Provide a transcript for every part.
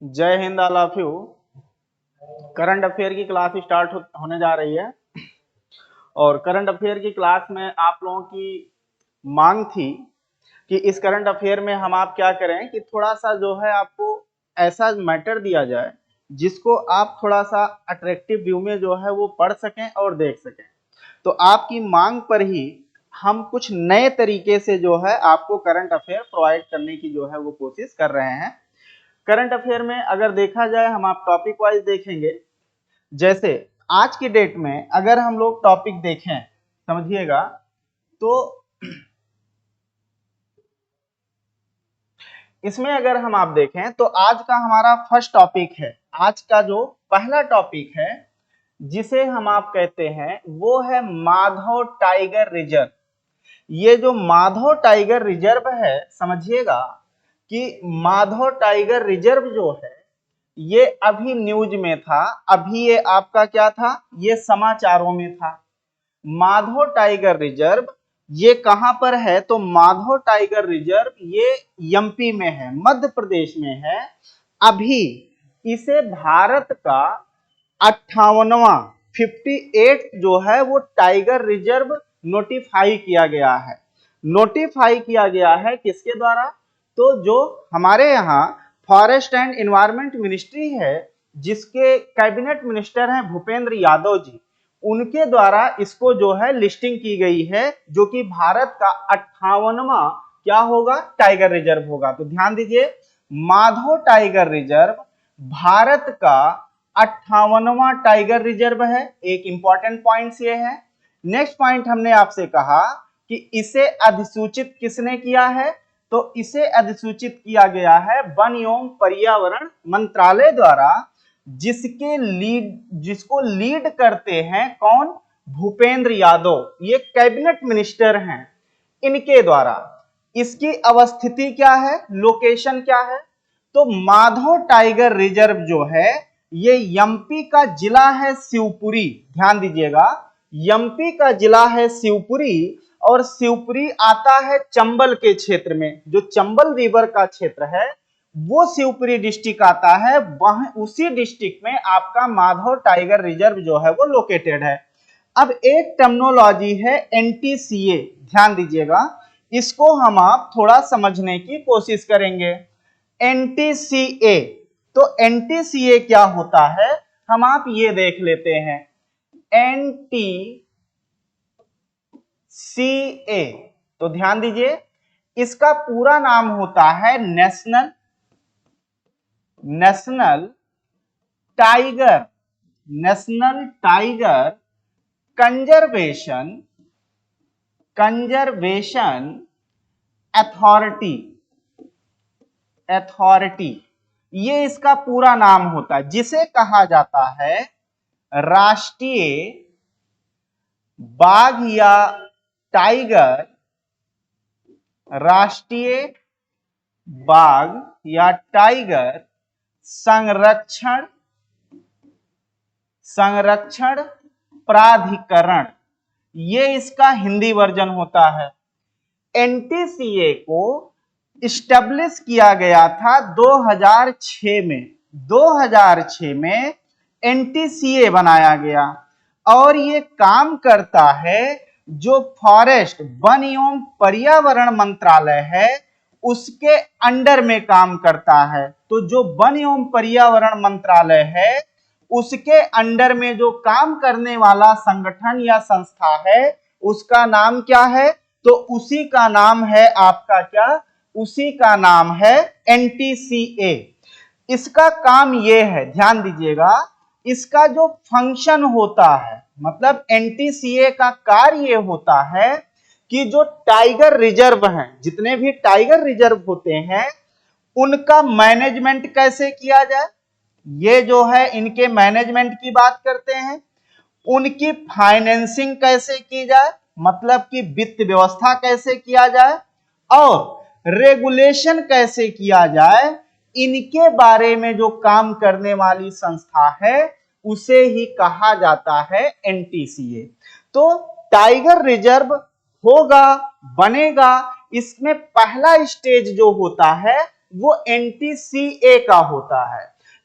जय Hind all of you. Current affair की class start होने जा रही है और करंट अफेयर की क्लास में आप लोगों की मांग थी कि इस करंट अफेयर में हम आप क्या करें कि थोड़ा सा जो है आपको ऐसा मैटर दिया जाए जिसको आप थोड़ा सा अट्रैक्टिव व्यू में जो है वो पढ़ सकें और देख सकें। तो आपकी मांग पर ही हम कुछ नए तरीके से जो है आपको करंट अफेयर प्रोवाइड करने की जो है वो कोशिश कर रहे हैं। करंट अफेयर में अगर देखा जाए हम आप टॉपिक वाइज देखेंगे। जैसे आज की डेट में अगर हम लोग टॉपिक देखें समझिएगा तो इसमें अगर हम आप देखें तो आज का हमारा फर्स्ट टॉपिक है। आज का जो पहला टॉपिक है जिसे हम आप कहते हैं वो है माधव टाइगर रिजर्व। ये जो माधव टाइगर रिजर्व है समझिएगा कि माधव टाइगर रिजर्व जो है ये अभी न्यूज में था, अभी ये आपका क्या था, ये समाचारों में था। माधव टाइगर रिजर्व ये कहां पर है तो माधव टाइगर रिजर्व ये एमपी में है, मध्य प्रदेश में है। अभी इसे भारत का 58वां 58 जो है वो टाइगर रिजर्व नोटिफाई किया गया है। नोटिफाई किया गया है किसके द्वारा, तो जो हमारे यहाँ फॉरेस्ट एंड एनवायरमेंट मिनिस्ट्री है जिसके कैबिनेट मिनिस्टर हैं भूपेंद्र यादव जी, उनके द्वारा इसको जो है लिस्टिंग की गई है जो कि भारत का 58वां क्या होगा, टाइगर रिजर्व होगा। तो ध्यान दीजिए माधव टाइगर रिजर्व भारत का 58वां टाइगर रिजर्व है। एक इंपॉर्टेंट पॉइंट ये है। नेक्स्ट पॉइंट हमने आपसे कहा कि इसे अधिसूचित किसने किया है, तो इसे अधिसूचित किया गया है वन एवं पर्यावरण मंत्रालय द्वारा, जिसको लीड करते हैं कौन, भूपेंद्र यादव, ये कैबिनेट मिनिस्टर हैं, इनके द्वारा। इसकी अवस्थिति क्या है, लोकेशन क्या है, तो माधव टाइगर रिजर्व जो है ये एमपी का जिला है शिवपुरी। ध्यान दीजिएगा एमपी का जिला है शिवपुरी और शिवपुरी आता है चंबल के क्षेत्र में। जो चंबल रिवर का क्षेत्र है वो शिवपुरी डिस्ट्रिक्ट आता है, वहां उसी डिस्ट्रिक्ट में आपका माधव टाइगर रिजर्व जो है वो लोकेटेड है। अब एक टर्मिनोलॉजी है एनटीसीए, ध्यान दीजिएगा इसको हम आप थोड़ा समझने की कोशिश करेंगे। एनटीसीए, तो एनटीसीए क्या होता है हम आप ये देख लेते हैं। एनटीसीए, तो ध्यान दीजिए इसका पूरा नाम होता है नेशनल टाइगर कंजर्वेशन अथॉरिटी, ये इसका पूरा नाम होता है, जिसे कहा जाता है राष्ट्रीय बाघ या टाइगर, राष्ट्रीय बाघ या टाइगर संरक्षण प्राधिकरण, ये इसका हिंदी वर्जन होता है। एनटीसीए को इस्टेब्लिश किया गया था 2006 में। 2006 में एनटीसीए बनाया गया और ये काम करता है जो फॉरेस्ट वन एवं पर्यावरण मंत्रालय है उसके अंडर में काम करता है। तो जो वन एवं पर्यावरण मंत्रालय है उसके अंडर में जो काम करने वाला संगठन या संस्था है उसका नाम क्या है, तो उसी का नाम है आपका क्या, उसी का नाम है एनटीसीए। इसका काम यह है, ध्यान दीजिएगा इसका जो फंक्शन होता है, मतलब एनटीसीए का कार्य यह होता है कि जो टाइगर रिजर्व हैं, जितने भी टाइगर रिजर्व होते हैं उनका मैनेजमेंट कैसे किया जाए, ये जो है इनके मैनेजमेंट की बात करते हैं। उनकी फाइनेंसिंग कैसे की जाए, मतलब कि वित्त व्यवस्था कैसे किया जाए और रेगुलेशन कैसे किया जाए, इनके बारे में जो काम करने वाली संस्था है उसे ही कहा जाता है एनटीसीए। तो टाइगर रिजर्व होगा, बनेगा, इसमें पहला स्टेज जो होता है वो NTCA का होता है।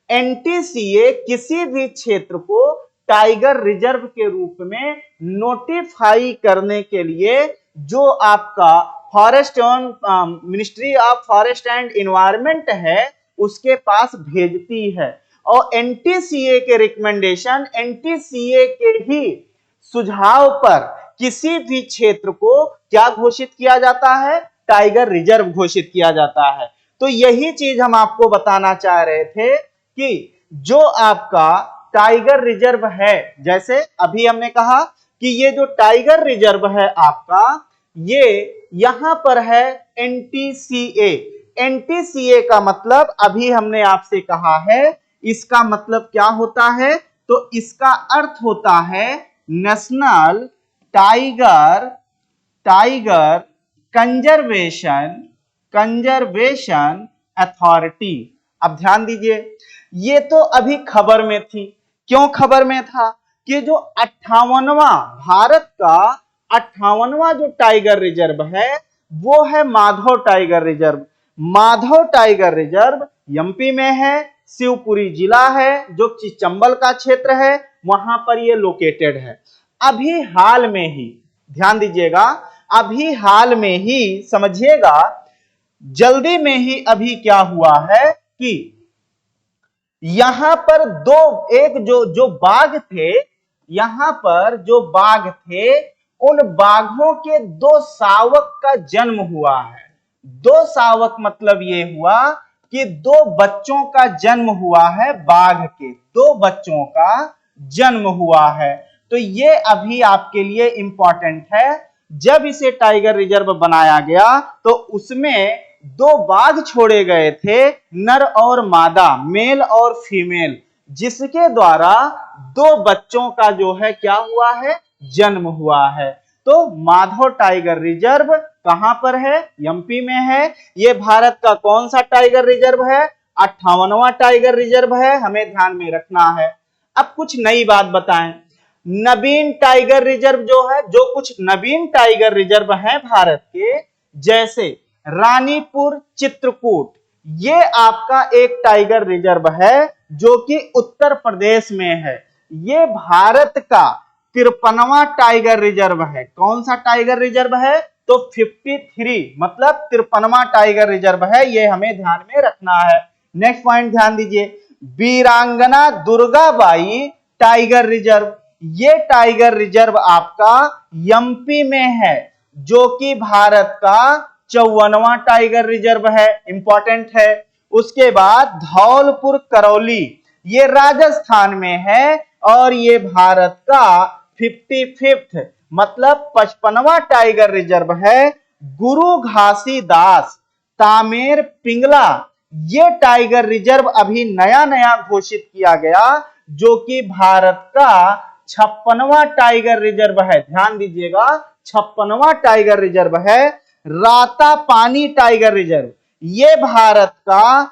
NTCA किसी भी क्षेत्र को टाइगर रिजर्व के रूप में नोटिफाई करने के लिए जो आपका फॉरेस्ट एवं ministry of forest and environment है उसके पास भेजती है, और NTCA के रिकमेंडेशन, NTCA के ही सुझाव पर किसी भी क्षेत्र को क्या घोषित किया जाता है, टाइगर रिजर्व घोषित किया जाता है। तो यही चीज हम आपको बताना चाह रहे थे कि जो आपका टाइगर रिजर्व है, जैसे अभी हमने कहा कि ये जो टाइगर रिजर्व है आपका, ये यहां पर है NTCA। NTCA का मतलब अभी हमने आपसे कहा है, इसका मतलब क्या होता है, तो इसका अर्थ होता है नेशनल टाइगर कंजर्वेशन अथॉरिटी। अब ध्यान दीजिए, ये तो अभी खबर में थी। क्यों खबर में था कि जो 58वां भारत का 58वां जो टाइगर रिजर्व है वो है Madhav tiger reserve. Madhav tiger reserve MP में है, शिवपुरी जिला है जो कि चंबल का क्षेत्र है, वहां पर ये लोकेटेड है। अभी हाल में ही ध्यान दीजिएगा, अभी हाल में ही समझिएगा, जल्दी में ही अभी क्या हुआ है कि यहां पर एक जो बाघ थे, यहां पर जो बाघ थे उन बाघों के 2 शावक का जन्म हुआ है। 2 शावक मतलब ये हुआ कि 2 बच्चों का जन्म हुआ है, बाघ के 2 बच्चों का जन्म हुआ है। तो ये अभी आपके लिए इंपॉर्टेंट है। जब इसे टाइगर रिजर्व बनाया गया तो उसमें 2 बाघ छोड़े गए थे, नर और मादा, मेल और फीमेल, जिसके द्वारा 2 बच्चों का जो है क्या हुआ है, जन्म हुआ है। तो माधव टाइगर रिजर्व कहां पर है, एमपी में है। ये भारत का कौन सा टाइगर रिजर्व है, 58वां टाइगर रिजर्व है, हमें ध्यान में रखना है। अब कुछ नई बात बताएं, नवीन टाइगर रिजर्व जो है, जो कुछ नवीन टाइगर रिजर्व हैं भारत के, जैसे रानीपुर चित्रकूट, ये आपका एक टाइगर रिजर्व है जो कि उत्तर प्रदेश में है। ये भारत का 53वां टाइगर रिजर्व है। कौन सा टाइगर रिजर्व है, तो 53 मतलब 53वां टाइगर रिजर्व है, ये हमें ध्यान में रखना है। नेक्स्ट पॉइंट ध्यान दीजिए, वीरांगना दुर्गाबाई टाइगर रिजर्व, ये टाइगर रिजर्व आपका एमपी में है, जो कि भारत का 54वां टाइगर रिजर्व है, इंपॉर्टेंट है। उसके बाद धौलपुर करौली, ये राजस्थान में है और ये भारत का 55th मतलब 55वां टाइगर रिजर्व है। गुरु घासीदास तामेर पिंगला, ये टाइगर रिजर्व अभी नया नया घोषित किया गया, जो कि भारत का 56वां टाइगर रिजर्व है। ध्यान दीजिएगा, 56वां टाइगर रिजर्व है। रातापानी टाइगर रिजर्व, ये भारत का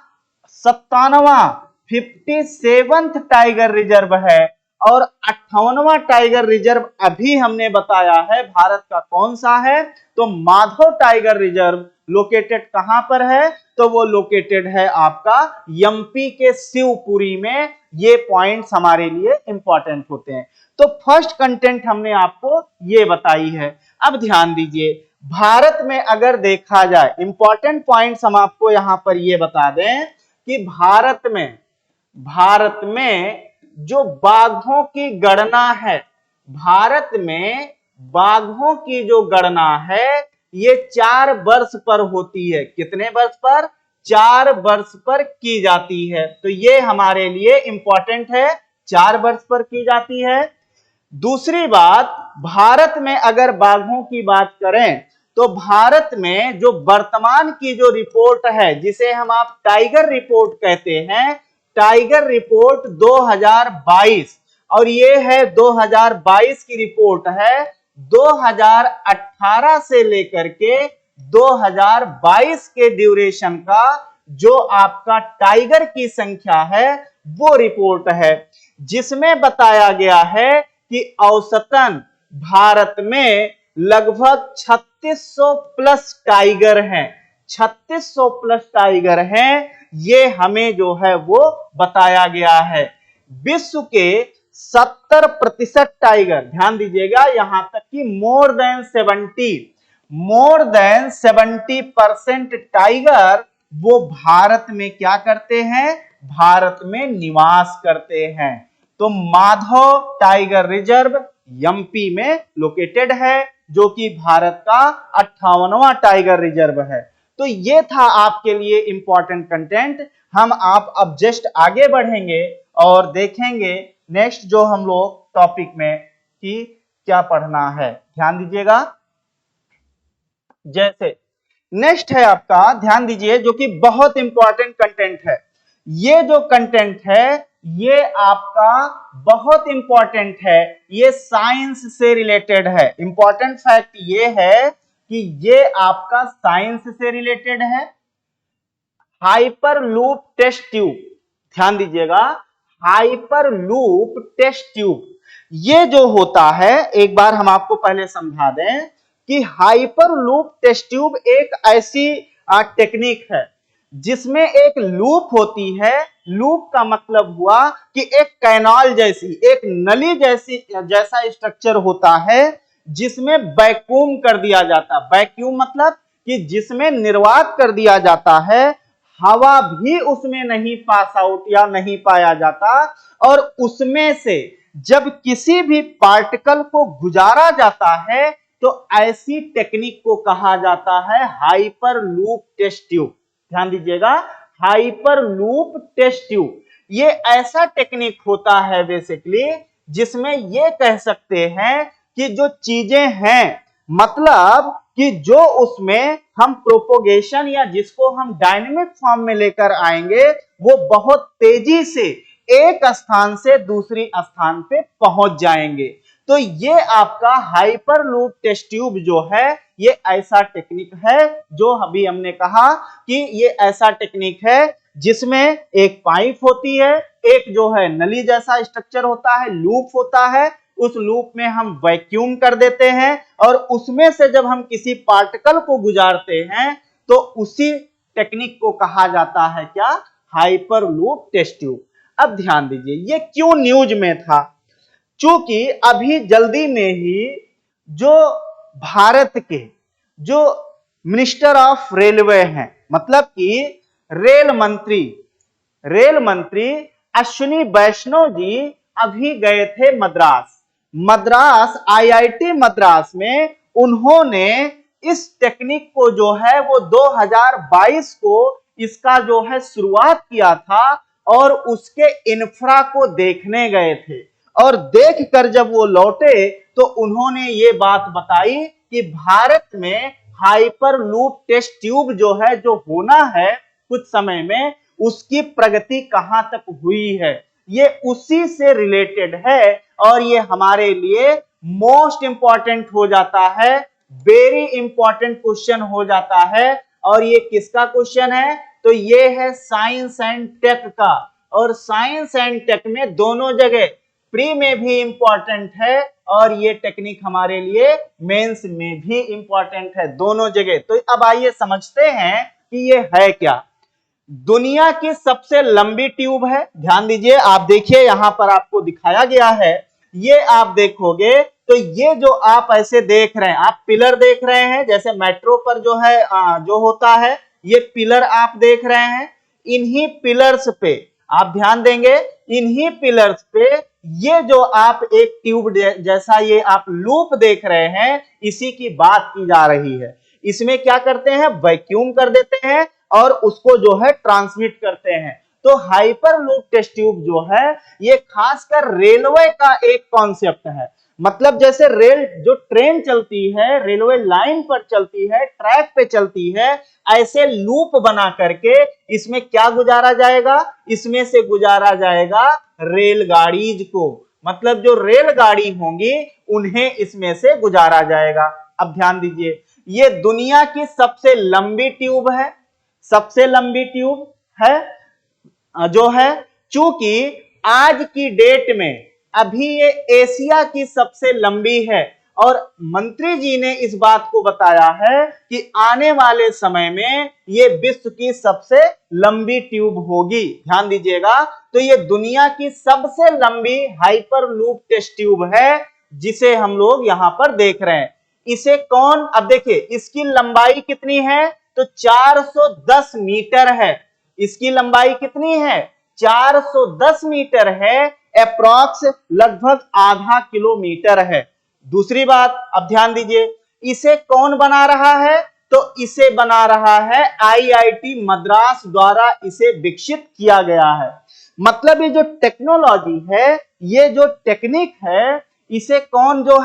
57वां 57th टाइगर रिजर्व है। और 58वां टाइगर रिजर्व अभी हमने बताया है भारत का कौन सा है, तो माधव टाइगर रिजर्व लोकेटेड कहां पर है, तो वो लोकेटेड है आपका एमपी के शिवपुरी में। ये पॉइंट्स हमारे लिए इंपॉर्टेंट होते हैं। तो फर्स्ट कंटेंट हमने आपको ये बताई है। अब ध्यान दीजिए, भारत में अगर देखा जाए, इंपॉर्टेंट पॉइंट्स हम आपको यहां पर ये बता दें कि भारत में जो बाघों की गणना है, भारत में बाघों की जो गणना है ये 4 वर्ष पर होती है। कितने वर्ष पर, 4 वर्ष पर की जाती है। तो ये हमारे लिए इंपॉर्टेंट है, 4 वर्ष पर की जाती है। दूसरी बात, भारत में अगर बाघों की बात करें तो भारत में जो वर्तमान की जो रिपोर्ट है, जिसे हम आप टाइगर रिपोर्ट कहते हैं, टाइगर रिपोर्ट 2022, और ये है 2022 की रिपोर्ट है। 2018 से लेकर के 2022 के ड्यूरेशन का जो आपका टाइगर की संख्या है वो रिपोर्ट है, जिसमें बताया गया है कि औसतन भारत में लगभग 3600 प्लस टाइगर हैं। 3600 प्लस टाइगर हैं, ये हमें जो है वो बताया गया है। विश्व के 70% टाइगर, ध्यान दीजिएगा, यहां तक कि मोर देन 70% टाइगर वो भारत में क्या करते हैं, भारत में निवास करते हैं। तो माधव टाइगर रिजर्व एमपी में लोकेटेड है, जो कि भारत का 58वां टाइगर रिजर्व है। तो ये था आपके लिए इंपॉर्टेंट कंटेंट। हम आप अब जस्ट आगे बढ़ेंगे और देखेंगे नेक्स्ट जो हम लोग टॉपिक में कि क्या पढ़ना है। ध्यान दीजिएगा, जैसे नेक्स्ट है आपका, ध्यान दीजिए, जो कि बहुत इंपॉर्टेंट कंटेंट है। ये जो कंटेंट है ये आपका बहुत इंपॉर्टेंट है, ये साइंस से रिलेटेड है। इंपॉर्टेंट फैक्ट ये है कि ये आपका साइंस से रिलेटेड है। हाइपरलूप टेस्ट ट्यूब, ध्यान दीजिएगा, हाइपरलूप टेस्ट ट्यूब ये जो होता है, एक बार हम आपको पहले समझा दें कि हाइपरलूप टेस्ट ट्यूब एक ऐसी टेक्निक है जिसमें एक लूप होती है। लूप का मतलब हुआ कि एक कैनाल जैसी, एक नली जैसा स्ट्रक्चर होता है जिसमें वैक्यूम कर दिया जाता। वैक्यूम मतलब कि जिसमें निर्वात कर दिया जाता है, हवा भी उसमें नहीं पास आउट या नहीं पाया जाता, और उसमें से जब किसी भी पार्टिकल को गुजारा जाता है तो ऐसी टेक्निक को कहा जाता है हाइपरलूप टेस्ट ट्यूब। ध्यान दीजिएगा, हाइपरलूप टेस्ट ट्यूब ये ऐसा टेक्निक होता है बेसिकली जिसमें ये कह सकते हैं कि जो चीजें हैं, मतलब कि जो उसमें हम प्रोपोगेशन या जिसको हम डायनेमिक फॉर्म में लेकर आएंगे, वो बहुत तेजी से एक स्थान से दूसरी स्थान पे पहुंच जाएंगे। तो ये आपका हाइपरलूप टेस्ट ट्यूब जो है ये ऐसा टेक्निक है, जो अभी हमने कहा कि ये ऐसा टेक्निक है जिसमें एक पाइप होती है, एक जो है नली जैसा स्ट्रक्चर होता है, लूप होता है, उस लूप में हम वैक्यूम कर देते हैं और उसमें से जब हम किसी पार्टिकल को गुजारते हैं तो उसी टेक्निक को कहा जाता है क्या, हाइपरलूप टेस्ट ट्यूब। अब ध्यान दीजिए, ये क्यों न्यूज में था, क्योंकि अभी जल्दी में ही जो भारत के जो मिनिस्टर ऑफ रेलवे हैं, मतलब कि रेल मंत्री अश्विनी वैष्णव जी अभी गए थे मद्रास आईआईटी मद्रास में। उन्होंने इस टेक्निक को जो है वो 2022 को इसका जो है शुरुआत किया था और उसके इंफ्रा को देखने गए थे, और देखकर जब वो लौटे तो उन्होंने ये बात बताई कि भारत में हाइपरलूप टेस्ट ट्यूब जो है, जो होना है कुछ समय में, उसकी प्रगति कहां तक हुई है, ये उसी से रिलेटेड है और ये हमारे लिए मोस्ट इंपॉर्टेंट हो जाता है, वेरी इंपॉर्टेंट क्वेश्चन हो जाता है। और ये किसका क्वेश्चन है, तो ये है साइंस एंड टेक का, और साइंस एंड टेक में दोनों जगह प्री में भी इंपॉर्टेंट है और ये टेक्निक हमारे लिए मेंस में भी इंपॉर्टेंट है, दोनों जगह। तो अब आइए समझते हैं कि ये है क्या। दुनिया की सबसे लंबी ट्यूब है, ध्यान दीजिए, आप देखिए यहां पर आपको दिखाया गया है, ये आप देखोगे तो ये जो आप ऐसे देख रहे हैं, आप पिलर देख रहे हैं, जैसे मेट्रो पर जो है जो होता है, ये पिलर आप देख रहे हैं। इन्हीं पिलर्स पे आप ध्यान देंगे, इन्हीं पिलर्स पे ये जो आप एक ट्यूब जैसा ये आप लूप देख रहे हैं, इसी की बात की जा रही है। इसमें क्या करते हैं, वैक्यूम कर देते हैं और उसको जो है ट्रांसमिट करते हैं। तो हाइपरलूप टेस्ट ट्यूब जो है ये खासकर रेलवे का एक कॉन्सेप्ट है। मतलब जैसे रेल जो ट्रेन चलती है, रेलवे लाइन पर चलती है, ट्रैक पे चलती है, ऐसे लूप बना करके इसमें क्या गुजारा जाएगा, इसमें से गुजारा जाएगा रेलगाड़ीज को, मतलब जो रेलगाड़ी होंगी उन्हें इसमें से गुजारा जाएगा। अब ध्यान दीजिए, ये दुनिया की सबसे लंबी ट्यूब है, सबसे लंबी ट्यूब है जो है, चूंकि आज की डेट में अभी ये एशिया की सबसे लंबी है और मंत्री जी ने इस बात को बताया है कि आने वाले समय में ये विश्व की सबसे लंबी ट्यूब होगी। ध्यान दीजिएगा, तो ये दुनिया की सबसे लंबी हाइपरलूप टेस्ट ट्यूब है जिसे हम लोग यहां पर देख रहे हैं। इसे कौन, अब देखिए इसकी लंबाई कितनी है, तो 410 मीटर है। इसकी लंबाई कितनी है, 410 मीटर है, अप्रॉक्स लगभग आधा किलोमीटर है। दूसरी बात, अब ध्यान दीजिए, इसे कौन बना रहा है, तो इसे बना रहा है आईआईटी मद्रास द्वारा इसे विकसित किया गया है। मतलब ये जो टेक्नोलॉजी है, ये जो टेक्निक है, इसे कौन जो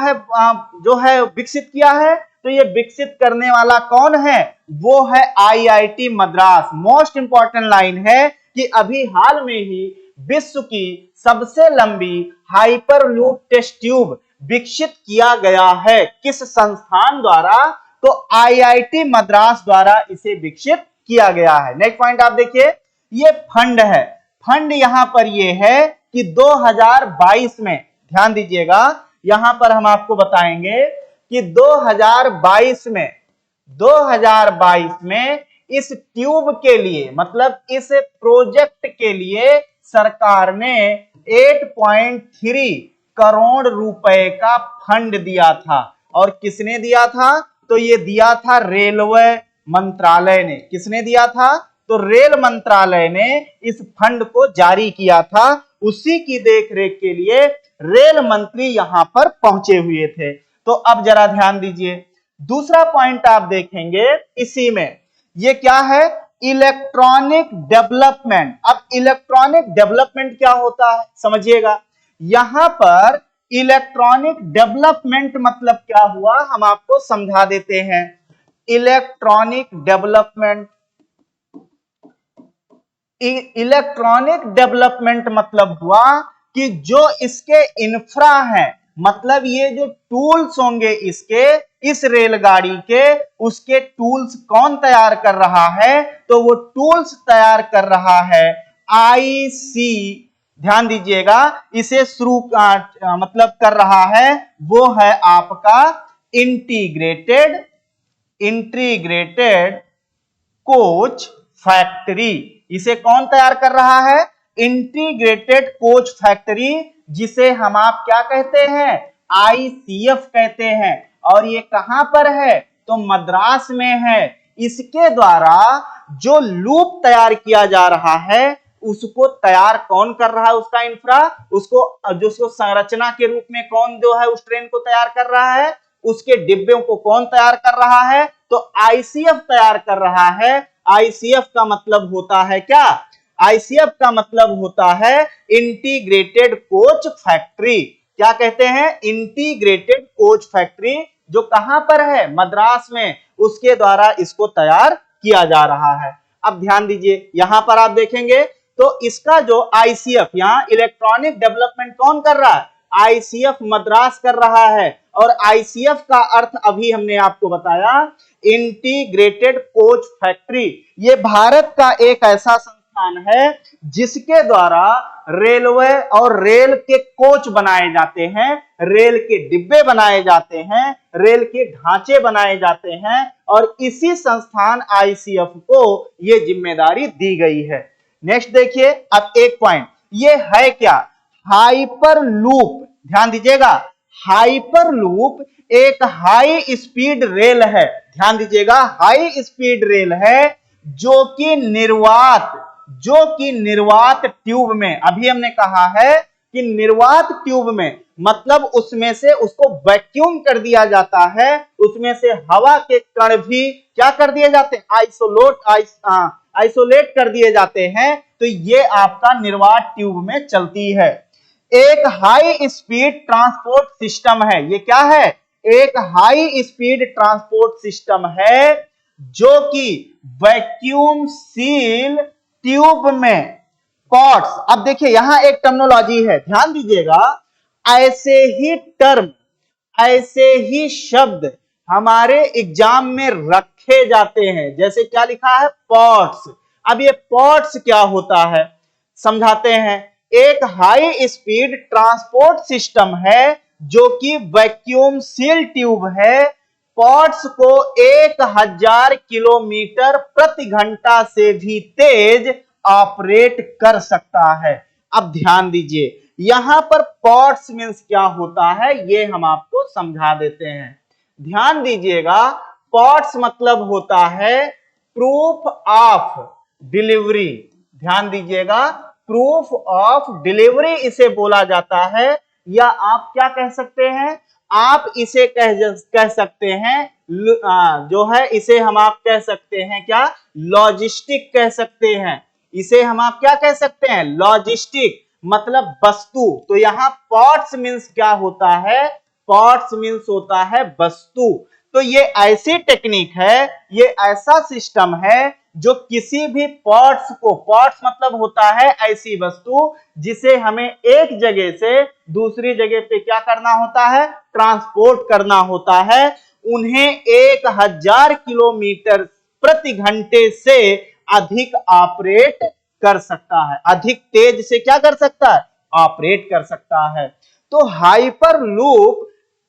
है विकसित किया है, तो ये विकसित करने वाला कौन है, वो है IIT Madras. Most important line है कि अभी हाल में ही विश्व की सबसे लंबी हाइपरलूप टेस्ट ट्यूब विकसित किया गया है। किस संस्थान द्वारा, तो आईआईटी मद्रास द्वारा इसे विकसित किया गया है। नेक्स्ट पॉइंट आप देखिए, ये फंड है। फंड यहां पर ये है कि 2022 में, ध्यान दीजिएगा, यहां पर हम आपको बताएंगे कि 2022 में इस ट्यूब के लिए, मतलब इस प्रोजेक्ट के लिए सरकार ने 8.3 करोड़ रुपए का फंड दिया था। और किसने दिया था, तो ये दिया था रेलवे मंत्रालय ने। किसने दिया था, तो रेल मंत्रालय ने इस फंड को जारी किया था। उसी की देखरेख के लिए रेल मंत्री यहां पर पहुंचे हुए थे। तो अब जरा ध्यान दीजिए, दूसरा पॉइंट आप देखेंगे इसी में, ये क्या है, इलेक्ट्रॉनिक डेवलपमेंट। अब इलेक्ट्रॉनिक डेवलपमेंट क्या होता है समझिएगा, यहां पर इलेक्ट्रॉनिक डेवलपमेंट मतलब क्या हुआ, हम आपको समझा देते हैं। इलेक्ट्रॉनिक डेवलपमेंट मतलब हुआ कि जो इसके इंफ्रा है, मतलब ये जो टूल्स होंगे इसके, इस रेलगाड़ी के, उसके टूल्स कौन तैयार कर रहा है, तो वो टूल्स तैयार कर रहा है आईसी, ध्यान दीजिएगा, इसे शुरू मतलब कर रहा है, वो है आपका इंटीग्रेटेड कोच फैक्ट्री। इसे कौन तैयार कर रहा है, इंटीग्रेटेड कोच फैक्ट्री, जिसे हम आप क्या कहते हैं, आईसीएफ कहते हैं। और ये कहां पर है, तो मद्रास में है। इसके द्वारा जो लूप तैयार किया जा रहा है, उसको तैयार कौन कर रहा है, उसका इंफ्रा, उसको संरचना के रूप में कौन जो है उस ट्रेन को तैयार कर रहा है, उसके डिब्बों को कौन तैयार कर रहा है, तो आईसीएफ तैयार कर रहा है। आईसीएफ का मतलब होता है क्या, आईसीएफ का मतलब होता है इंटीग्रेटेड कोच फैक्ट्री। क्या कहते हैं, इंटीग्रेटेड कोच फैक्ट्री, जो कहां पर है, मद्रास में, उसके द्वारा इसको तैयार किया जा रहा है। अब ध्यान दीजिए, यहां पर आप देखेंगे तो इसका जो आईसीएफ, यहां इलेक्ट्रॉनिक डेवलपमेंट कौन कर रहा है, आईसीएफ मद्रास कर रहा है। और आईसीएफ का अर्थ अभी हमने आपको बताया, इंटीग्रेटेड कोच फैक्ट्री। ये भारत का एक ऐसा संस्थान है जिसके द्वारा रेलवे और रेल के कोच बनाए जाते हैं, रेल के डिब्बे बनाए जाते हैं, रेल के ढांचे बनाए जाते हैं, और इसी संस्थान आईसीएफ को ये जिम्मेदारी दी गई है। नेक्स्ट देखिए, अब एक पॉइंट, ये है क्या, हाइपरलूप। ध्यान दीजिएगा, हाइपरलूप एक हाई स्पीड रेल है। ध्यान दीजिएगा, हाई स्पीड रेल है जो कि निर्वात ट्यूब में, अभी हमने कहा है कि निर्वात ट्यूब में मतलब उसमें से उसको वैक्यूम कर दिया जाता है, उसमें से हवा के कण भी क्या कर दिए जाते हैं, आइसोलेट कर दिए जाते हैं। तो ये आपका निर्वात ट्यूब में चलती है। एक हाई स्पीड ट्रांसपोर्ट सिस्टम है, ये क्या है, एक हाई स्पीड ट्रांसपोर्ट सिस्टम है जो कि वैक्यूम सील ट्यूब में पॉट्स। अब देखिए यहां एक टर्मिनोलॉजी है, ध्यान दीजिएगा, ऐसे ही टर्म, ऐसे ही शब्द हमारे एग्जाम में रखे जाते हैं। जैसे क्या लिखा है, पॉट्स। अब ये पॉट्स क्या होता है समझाते हैं। एक हाई स्पीड ट्रांसपोर्ट सिस्टम है जो कि वैक्यूम सील ट्यूब है, पॉट्स को 1000 किलोमीटर प्रति घंटा से भी तेज ऑपरेट कर सकता है। अब ध्यान दीजिए, यहां पर पॉट्स मींस क्या होता है ये हम आपको समझा देते हैं। ध्यान दीजिएगा, पॉट्स मतलब होता है प्रूफ ऑफ डिलीवरी। ध्यान दीजिएगा, प्रूफ ऑफ डिलीवरी इसे बोला जाता है, या आप क्या कह सकते हैं, आप इसे कह सकते हैं जो है इसे हम आप कह सकते हैं क्या, लॉजिस्टिक कह सकते हैं। इसे हम आप क्या कह सकते हैं, लॉजिस्टिक मतलब वस्तु। तो यहां पॉट्स मींस क्या होता है, पॉट्स मींस होता है वस्तु। तो ये ऐसी टेक्निक है, ये ऐसा सिस्टम है जो किसी भी पॉट्स को, पॉट्स मतलब होता है ऐसी वस्तु जिसे हमें एक जगह से दूसरी जगह पे क्या करना होता है, ट्रांसपोर्ट करना होता है, उन्हें 1000 किलोमीटर प्रति घंटे से अधिक ऑपरेट कर सकता है, अधिक तेज से क्या कर सकता है, ऑपरेट कर सकता है। तो हाइपरलूप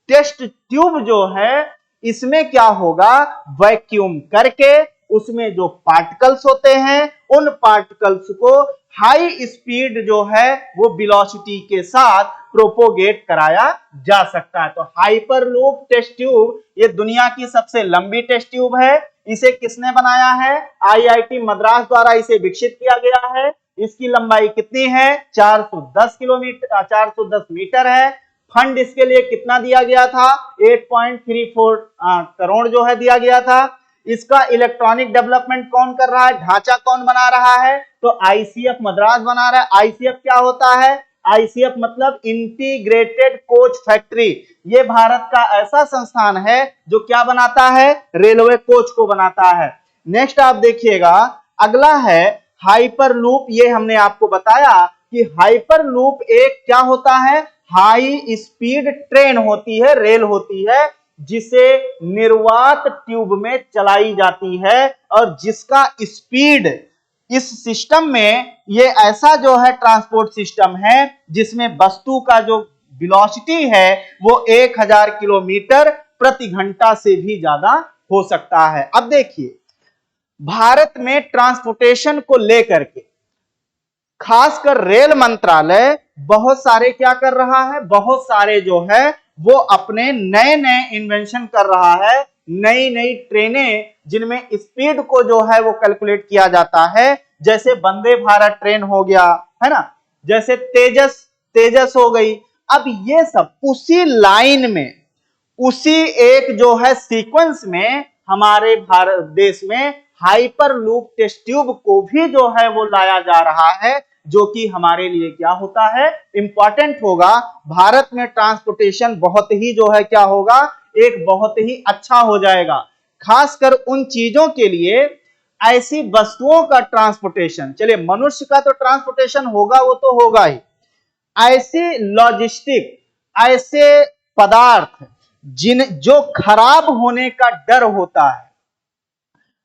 टेस्ट ट्यूब जो है, इसमें क्या होगा, वैक्यूम करके उसमें जो पार्टिकल्स होते हैं उन पार्टिकल्स को हाई स्पीड जो है वो वेलोसिटी के साथ प्रोपोगेट कराया जा सकता है। तो हाइपरलूप टेस्ट ट्यूब ये दुनिया की सबसे लंबी टेस्ट ट्यूब है। इसे किसने बनाया है, आईआईटी मद्रास द्वारा इसे विकसित किया गया है। इसकी लंबाई कितनी है, 410 किलोमीटर, 410 मीटर है। फंड इसके लिए कितना दिया गया था, 8.34 करोड़ जो है दिया गया था। इसका इलेक्ट्रॉनिक डेवलपमेंट कौन कर रहा है, ढांचा कौन बना रहा है, तो आईसीएफ मद्रास बना रहा है। आईसीएफ क्या होता है, आईसीएफ मतलब इंटीग्रेटेड कोच फैक्ट्री। ये भारत का ऐसा संस्थान है जो क्या बनाता है, रेलवे कोच को बनाता है। नेक्स्ट आप देखिएगा, अगला है हाइपरलूप। ये हमने आपको बताया कि हाइपरलूप एक क्या होता है, हाई स्पीड ट्रेन होती है, रेल होती है, जिसे निर्वात ट्यूब में चलाई जाती है और जिसका स्पीड, इस सिस्टम में ये ऐसा जो है ट्रांसपोर्ट सिस्टम है जिसमें वस्तु का जो वेलोसिटी है वो 1000 किलोमीटर प्रति घंटा से भी ज्यादा हो सकता है। अब देखिए, भारत में ट्रांसपोर्टेशन को लेकर के खासकर रेल मंत्रालय बहुत सारे क्या कर रहा है, बहुत सारे जो है वो अपने नए नए इन्वेंशन कर रहा है, नई नई ट्रेनें जिनमें स्पीड को जो है वो कैलकुलेट किया जाता है, जैसे वंदे भारत ट्रेन हो गया है ना, जैसे तेजस हो गई। अब ये सब उसी लाइन में, उसी एक जो है सीक्वेंस में हमारे भारत देश में हाइपरलूप टेस्ट ट्यूब को भी जो है वो लाया जा रहा है, जो कि हमारे लिए क्या होता है, इंपॉर्टेंट होगा। भारत में ट्रांसपोर्टेशन बहुत ही जो है क्या होगा, एक बहुत ही अच्छा हो जाएगा, खासकर उन चीजों के लिए, ऐसी वस्तुओं का ट्रांसपोर्टेशन। चलिए, मनुष्य का तो ट्रांसपोर्टेशन होगा, वो तो होगा ही, ऐसे लॉजिस्टिक, ऐसे पदार्थ जो खराब होने का डर होता है,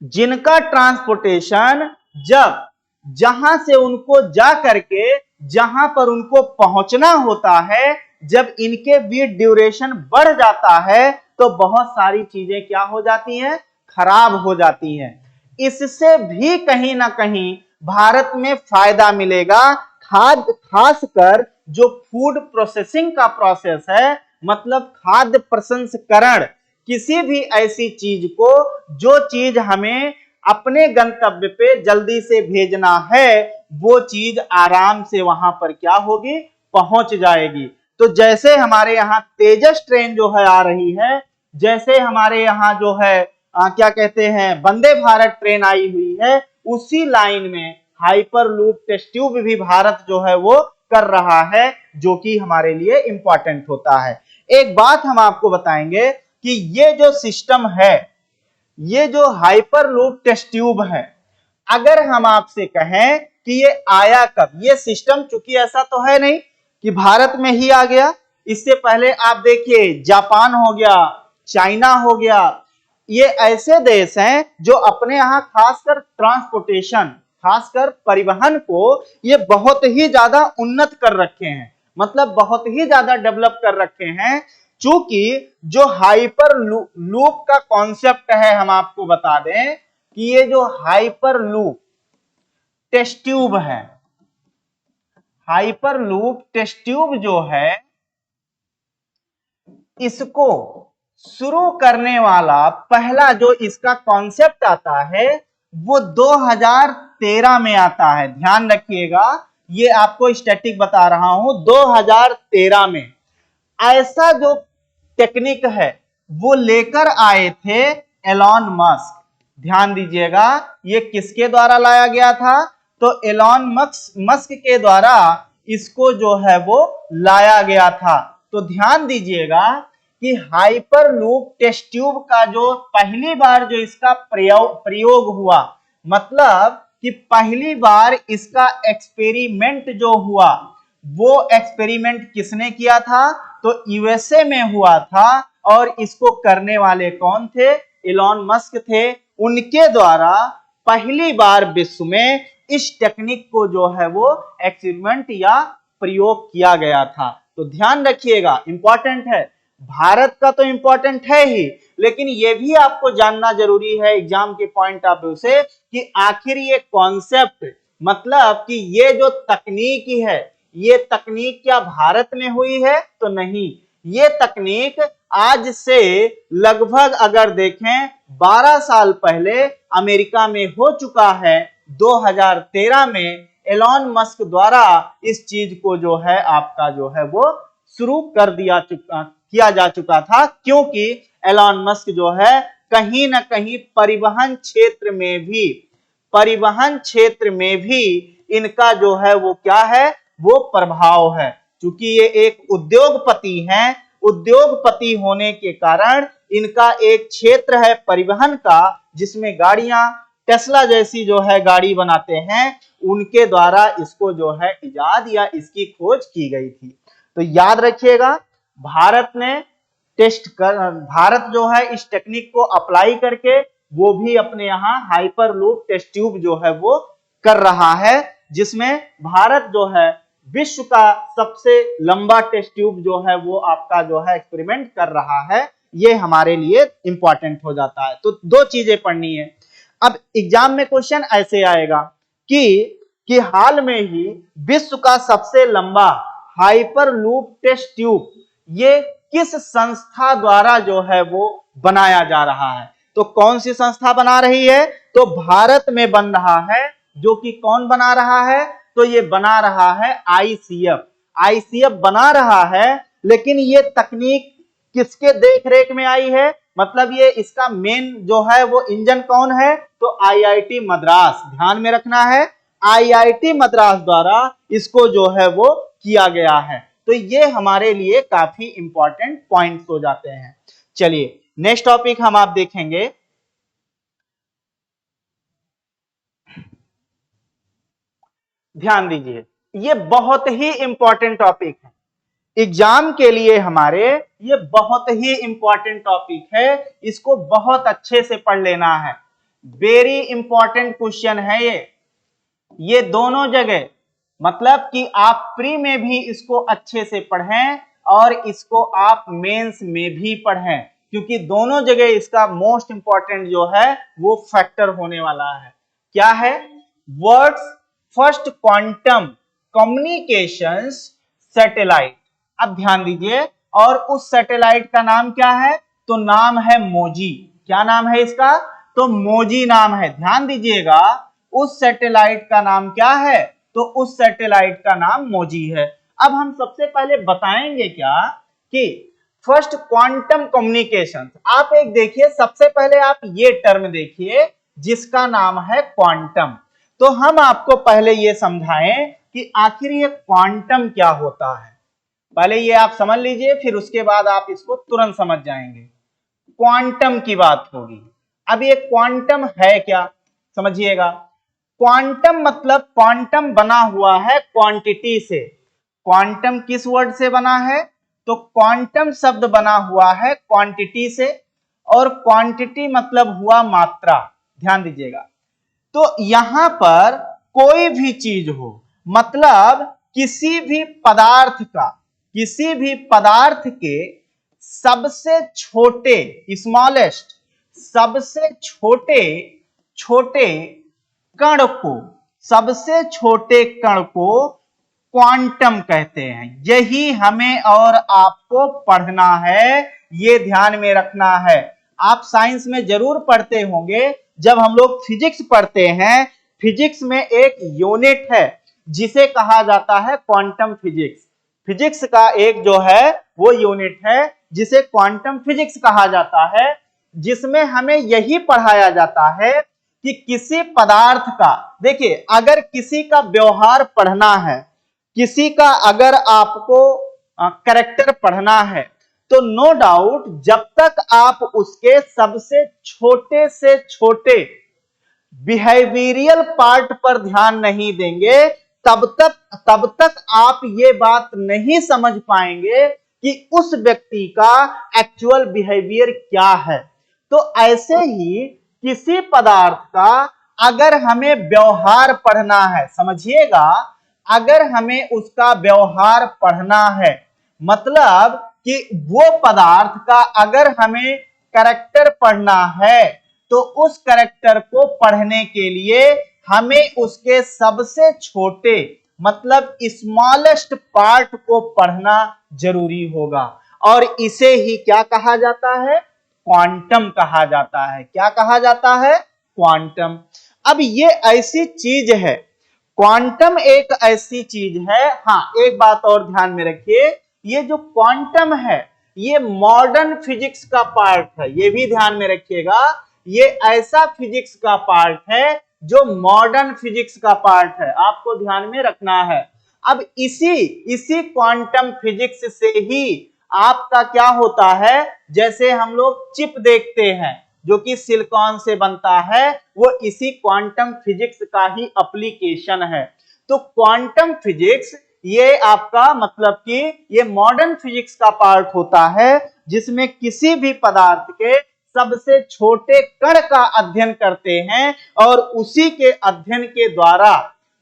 जिनका ट्रांसपोर्टेशन जब जहां से उनको जा करके जहां पर उनको पहुंचना होता है, जब इनके बीच ड्यूरेशन बढ़ जाता है तो बहुत सारी चीजें क्या हो जाती हैं, खराब हो जाती हैं। इससे भी कहीं ना कहीं भारत में फायदा मिलेगा। खासकर जो फूड प्रोसेसिंग का प्रोसेस है, मतलब खाद्य प्रसंस्करण, किसी भी ऐसी चीज को, जो चीज हमें अपने गंतव्य पे जल्दी से भेजना है, वो चीज आराम से वहां पर क्या होगी, पहुंच जाएगी। तो जैसे हमारे यहाँ तेजस ट्रेन जो है आ रही है, जैसे हमारे यहाँ जो है क्या कहते हैं वंदे भारत ट्रेन आई हुई है, उसी लाइन में हाइपरलूप टेस्ट ट्यूब भी भारत जो है वो कर रहा है, जो कि हमारे लिए इंपॉर्टेंट होता है। एक बात हम आपको बताएंगे कि ये जो सिस्टम है, ये जो हाइपरलूप टेस्ट ट्यूब है, अगर हम आपसे कहें कि ये आया कब, ये सिस्टम चूंकि ऐसा तो है नहीं कि भारत में ही आ गया, इससे पहले आप देखिए जापान हो गया, चाइना हो गया, ये ऐसे देश हैं जो अपने यहाँ खासकर ट्रांसपोर्टेशन, खासकर परिवहन को ये बहुत ही ज्यादा उन्नत कर रखे हैं। मतलब बहुत ही ज्यादा डेवलप कर रखे हैं। चूंकि जो हाइपर लूप का कॉन्सेप्ट है, हम आपको बता दें कि ये जो हाइपर लूप टेस्ट ट्यूब है, हाइपर लूप टेस्ट ट्यूब जो है, इसको शुरू करने वाला पहला जो इसका कॉन्सेप्ट आता है वो 2013 में आता है। ध्यान रखिएगा, ये आपको स्टैटिक बता रहा हूं। 2013 में ऐसा जो टेक्निक है वो लेकर आए थे एलॉन मस्क। ध्यान दीजिएगा, ये किसके द्वारा लाया गया था? तो एलॉन मस्क के द्वारा इसको जो है वो लाया गया था। तो ध्यान दीजिएगा कि हाइपर लूप टेस्ट ट्यूब का जो पहली बार जो इसका प्रयोग हुआ, मतलब कि पहली बार इसका एक्सपेरिमेंट जो हुआ, वो एक्सपेरिमेंट किसने किया था? तो यूएसए में हुआ था। और इसको करने वाले कौन थे? एलॉन मस्क थे। उनके द्वारा पहली बार विश्व में इस टेक्निक को जो है वो एक्सपेरिमेंट या प्रयोग किया गया था। तो ध्यान रखिएगा, इंपॉर्टेंट है। भारत का तो इंपॉर्टेंट है ही, लेकिन ये भी आपको जानना जरूरी है एग्जाम के पॉइंट ऑफ व्यू से कि आखिर ये कॉन्सेप्ट, मतलब कि ये जो तकनीक है, ये तकनीक क्या भारत में हुई है? तो नहीं, ये तकनीक आज से लगभग अगर देखें 12 साल पहले अमेरिका में हो चुका है। 2013 में एलॉन मस्क द्वारा इस चीज को जो है आपका जो है वो शुरू कर किया जा चुका था, क्योंकि एलॉन मस्क जो है कहीं ना कहीं परिवहन क्षेत्र में भी इनका जो है वो क्या है, वो प्रभाव है। क्योंकि ये एक उद्योगपति हैं, उद्योगपति होने के कारण इनका एक क्षेत्र है परिवहन का, जिसमें गाड़ियां टेस्ला जैसी जो है गाड़ी बनाते हैं, उनके द्वारा इसको जो है इजाद या इसकी खोज की गई थी। तो याद रखिएगा, भारत जो है इस टेक्निक को अप्लाई करके वो भी अपने यहाँ हाइपर लूप टेस्ट ट्यूब जो है वो कर रहा है, जिसमें भारत जो है विश्व का सबसे लंबा टेस्ट ट्यूब जो है वो आपका जो है एक्सपेरिमेंट कर रहा है। ये हमारे लिए इंपॉर्टेंट हो जाता है। तो दो चीजें पढ़नी है। अब एग्जाम में क्वेश्चन ऐसे आएगा कि हाल में ही विश्व का सबसे लंबा हाइपर लूप टेस्ट ट्यूब ये किस संस्था द्वारा जो है वो बनाया जा रहा है? तो कौन सी संस्था बना रही है? तो भारत में बन रहा है। जो कि कौन बना रहा है? तो ये बना रहा है आईसीएफ बना रहा है। लेकिन ये तकनीक किसके देख रेख में आई है? मतलब ये इसका मेन जो है वो इंजन कौन है? तो आईआईटी मद्रास। ध्यान में रखना है, आईआईटी मद्रास द्वारा इसको जो है वो किया गया है। तो ये हमारे लिए काफी इंपॉर्टेंट पॉइंट्स हो जाते हैं। चलिए नेक्स्ट टॉपिक हम आप देखेंगे। ध्यान दीजिए, ये बहुत ही इंपॉर्टेंट टॉपिक है एग्जाम के लिए हमारे, ये बहुत ही इंपॉर्टेंट टॉपिक है। इसको बहुत अच्छे से पढ़ लेना है। वेरी इंपॉर्टेंट क्वेश्चन है ये दोनों जगह, मतलब कि आप प्री में भी इसको अच्छे से पढ़ें और इसको आप मेंस में भी पढ़ें, क्योंकि दोनों जगह इसका मोस्ट इंपॉर्टेंट जो है वो फैक्टर होने वाला है। क्या है? World's first quantum communications satellite. अब ध्यान दीजिए, और उस सैटेलाइट का नाम क्या है? तो नाम है मोजी। क्या नाम है इसका? तो मोजी नाम है। ध्यान दीजिएगा, उस सैटेलाइट का नाम क्या है? तो उस सैटेलाइट का नाम मोजी है। अब हम सबसे पहले बताएंगे क्या कि फर्स्ट क्वांटम कम्युनिकेशन। आप एक देखिए, सबसे पहले आप ये टर्म देखिए जिसका नाम है क्वांटम। तो हम आपको पहले ये समझाएं कि आखिर ये क्वांटम क्या होता है। पहले ये आप समझ लीजिए, फिर उसके बाद आप इसको तुरंत समझ जाएंगे। क्वांटम की बात होगी। अब ये क्वांटम है क्या, समझिएगा। क्वांटम मतलब क्वांटम बना हुआ है क्वांटिटी से। क्वांटम किस वर्ड से बना है? तो क्वांटम शब्द बना हुआ है क्वांटिटी से, और क्वांटिटी मतलब हुआ मात्रा। ध्यान दीजिएगा, तो यहां पर कोई भी चीज हो, मतलब किसी भी पदार्थ के सबसे छोटे स्मॉलेस्ट सबसे छोटे कण को क्वांटम कहते हैं। यही हमें और आपको पढ़ना है, ये ध्यान में रखना है। आप साइंस में जरूर पढ़ते होंगे, जब हम लोग फिजिक्स पढ़ते हैं, फिजिक्स में एक यूनिट है जिसे कहा जाता है क्वांटम फिजिक्स। फिजिक्स का एक जो है वो यूनिट है जिसे क्वांटम फिजिक्स कहा जाता है, जिसमें हमें यही पढ़ाया जाता है कि किसी पदार्थ का, देखिए अगर किसी का व्यवहार पढ़ना है, किसी का अगर आपको कैरेक्टर पढ़ना है, तो नो डाउट जब तक आप उसके सबसे छोटे से छोटे बिहेवियरल पार्ट पर ध्यान नहीं देंगे, तब तक आप ये बात नहीं समझ पाएंगे कि उस व्यक्ति का एक्चुअल बिहेवियर क्या है। तो ऐसे ही किसी पदार्थ का अगर हमें व्यवहार पढ़ना है, समझिएगा, अगर हमें उसका व्यवहार पढ़ना है, मतलब कि वो पदार्थ का अगर हमें कैरेक्टर पढ़ना है, तो उस कैरेक्टर को पढ़ने के लिए हमें उसके सबसे छोटे मतलब स्मॉलेस्ट पार्ट को पढ़ना जरूरी होगा, और इसे ही क्या कहा जाता है? क्वांटम कहा जाता है। क्या कहा जाता है? क्वांटम। अब ये ऐसी चीज है, क्वांटम एक ऐसी चीज है। हाँ, एक बात और ध्यान में रखिए, ये जो क्वांटम है ये मॉडर्न फिजिक्स का पार्ट है, ये भी ध्यान में रखिएगा। ये ऐसा फिजिक्स का पार्ट है जो मॉडर्न फिजिक्स का पार्ट है, आपको ध्यान में रखना है। अब इसी क्वांटम फिजिक्स से ही आपका क्या होता है, जैसे हम लोग चिप देखते हैं जो कि सिलिकॉन से बनता है, वो इसी क्वांटम फिजिक्स का ही एप्लीकेशन है। तो क्वांटम फिजिक्स ये आपका मतलब कि ये मॉडर्न फिजिक्स का पार्ट होता है, जिसमें किसी भी पदार्थ के सबसे छोटे कण का अध्ययन करते हैं, और उसी के अध्ययन के द्वारा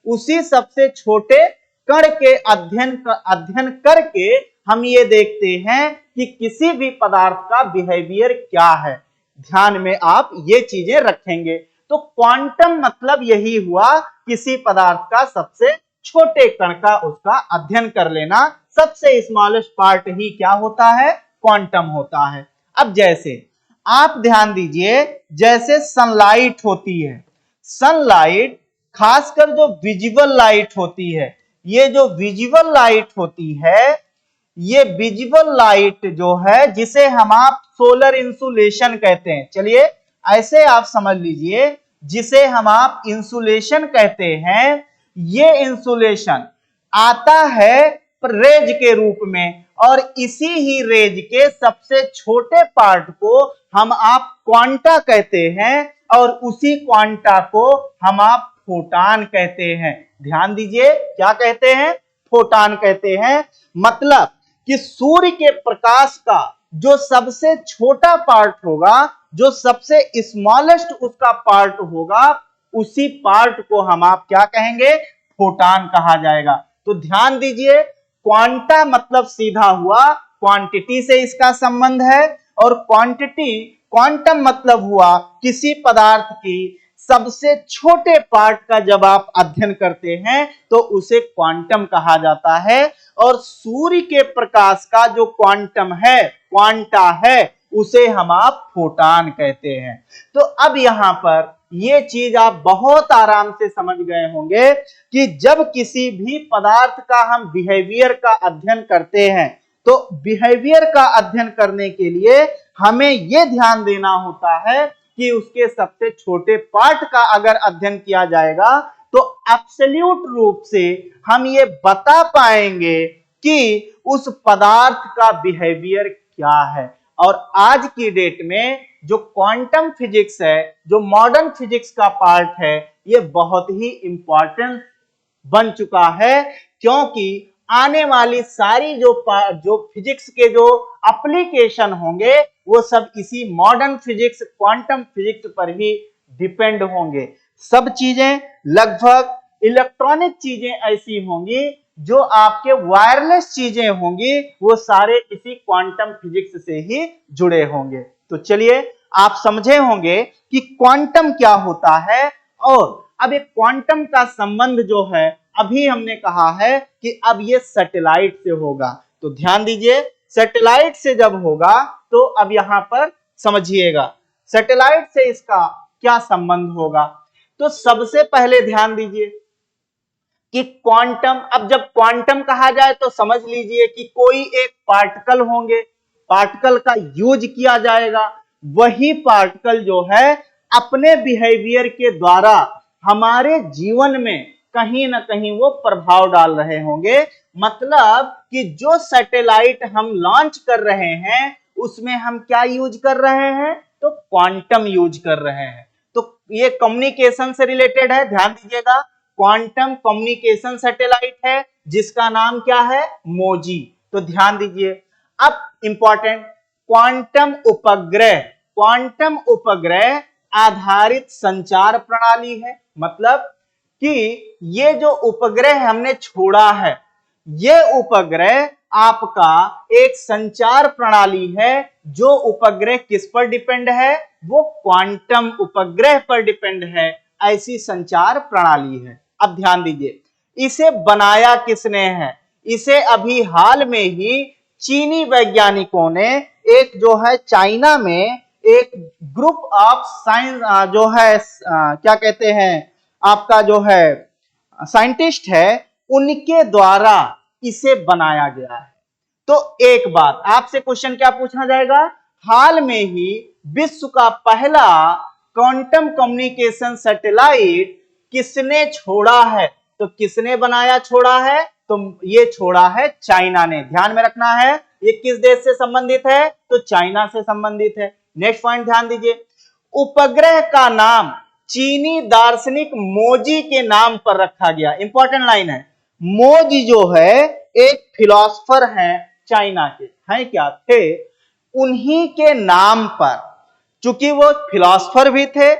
उसी सबसे छोटे कण के अध्ययन करके हम ये देखते हैं कि किसी भी पदार्थ का बिहेवियर क्या है। ध्यान में आप ये चीजें रखेंगे। तो क्वांटम मतलब यही हुआ, किसी पदार्थ का सबसे छोटे कण का उसका अध्ययन कर लेना। सबसे स्मॉलेस्ट पार्ट ही क्या होता है? क्वांटम होता है। अब जैसे आप ध्यान दीजिए, जैसे सनलाइट होती है, सनलाइट खासकर जो विजिबल लाइट होती है, ये जो विजिबल लाइट होती है, ये विजिबल लाइट जो है जिसे हम आप सोलर इंसुलेशन कहते हैं, चलिए ऐसे आप समझ लीजिए, जिसे हम आप इंसुलेशन कहते हैं, ये इंसुलेशन आता है रेज के रूप में, और इसी ही रेज के सबसे छोटे पार्ट को हम आप क्वांटा कहते हैं, और उसी क्वांटा को हम आप फोटान कहते हैं। ध्यान दीजिए, क्या कहते हैं? फोटान कहते हैं। मतलब कि सूर्य के प्रकाश का जो सबसे छोटा पार्ट होगा, जो सबसे स्मॉलेस्ट उसका पार्ट होगा, उसी पार्ट को हम आप क्या कहेंगे? फोटान कहा जाएगा। तो ध्यान दीजिए, क्वांटा मतलब सीधा हुआ क्वांटिटी से इसका संबंध है, और क्वांटम मतलब हुआ किसी पदार्थ की सबसे छोटे पार्ट का जब आप अध्ययन करते हैं तो उसे क्वांटम कहा जाता है। और सूर्य के प्रकाश का जो क्वांटम है, क्वांटा है, उसे हम आप फोटान कहते हैं। तो अब यहां पर ये चीज आप बहुत आराम से समझ गए होंगे कि जब किसी भी पदार्थ का हम बिहेवियर का अध्ययन करते हैं, तो बिहेवियर का अध्ययन करने के लिए हमें यह ध्यान देना होता है कि उसके सबसे छोटे पार्ट का अगर अध्ययन किया जाएगा तो एब्सोल्यूट रूप से हम ये बता पाएंगे कि उस पदार्थ का बिहेवियर क्या है। और आज की डेट में जो क्वांटम फिजिक्स है, जो मॉडर्न फिजिक्स का पार्ट है, ये बहुत ही इंपॉर्टेंट बन चुका है, क्योंकि आने वाली सारी जो फिजिक्स के जो एप्लीकेशन होंगे वो सब इसी मॉडर्न फिजिक्स, क्वांटम फिजिक्स पर ही डिपेंड होंगे। सब चीजें लगभग इलेक्ट्रॉनिक चीजें ऐसी होंगी जो आपके वायरलेस चीजें होंगी वो सारे इसी क्वांटम फिजिक्स से ही जुड़े होंगे। तो चलिए आप समझे होंगे कि क्वांटम क्या होता है। और अब एक क्वांटम का संबंध जो है अभी हमने कहा है कि अब ये सैटेलाइट से होगा। तो ध्यान दीजिए, सैटेलाइट से जब होगा तो अब यहां पर समझिएगा सैटेलाइट से इसका क्या संबंध होगा। तो सबसे पहले ध्यान दीजिए कि क्वांटम, अब जब क्वांटम कहा जाए तो समझ लीजिए कि कोई एक पार्टिकल होंगे, पार्टिकल का यूज किया जाएगा, वही पार्टिकल जो है अपने बिहेवियर के द्वारा हमारे जीवन में कहीं ना कहीं वो प्रभाव डाल रहे होंगे। मतलब कि जो सैटेलाइट हम लॉन्च कर रहे हैं उसमें हम क्या यूज कर रहे हैं, तो क्वांटम यूज कर रहे हैं। तो ये कम्युनिकेशन से रिलेटेड है, ध्यान दीजिएगा। क्वांटम कम्युनिकेशन सैटेलाइट है जिसका नाम क्या है, मोजी। तो ध्यान दीजिए, अब इंपॉर्टेंट, क्वांटम उपग्रह, क्वांटम उपग्रह आधारित संचार प्रणाली है। मतलब कि ये जो उपग्रह हमने छोड़ा है, ये उपग्रह आपका एक संचार प्रणाली है। जो उपग्रह किस पर डिपेंड है, वो क्वांटम उपग्रह पर डिपेंड है, ऐसी संचार प्रणाली है। अब ध्यान दीजिए, इसे बनाया किसने है, इसे अभी हाल में ही चीनी वैज्ञानिकों ने, एक जो है चाइना में एक ग्रुप ऑफ साइंस जो है क्या कहते हैं आपका जो है साइंटिस्ट है, उनके द्वारा इसे बनाया गया है। तो एक बात आपसे क्वेश्चन क्या पूछा जाएगा, हाल में ही विश्व का पहला क्वांटम कम्युनिकेशन सैटेलाइट किसने छोड़ा है, तो किसने बनाया छोड़ा है, तो ये छोड़ा है चाइना ने। ध्यान में रखना है ये किस देश से संबंधित है, तो चाइना से संबंधित है। नेक्स्ट पॉइंट ध्यान दीजिए, उपग्रह का नाम चीनी दार्शनिक मोजी के नाम पर रखा गया। इंपॉर्टेंट लाइन है, मोजी जो है एक फिलोसोफर हैं चाइना के, हैं क्या थे, उन्हीं के नाम पर, चूंकि वो फिलोसोफर भी थे,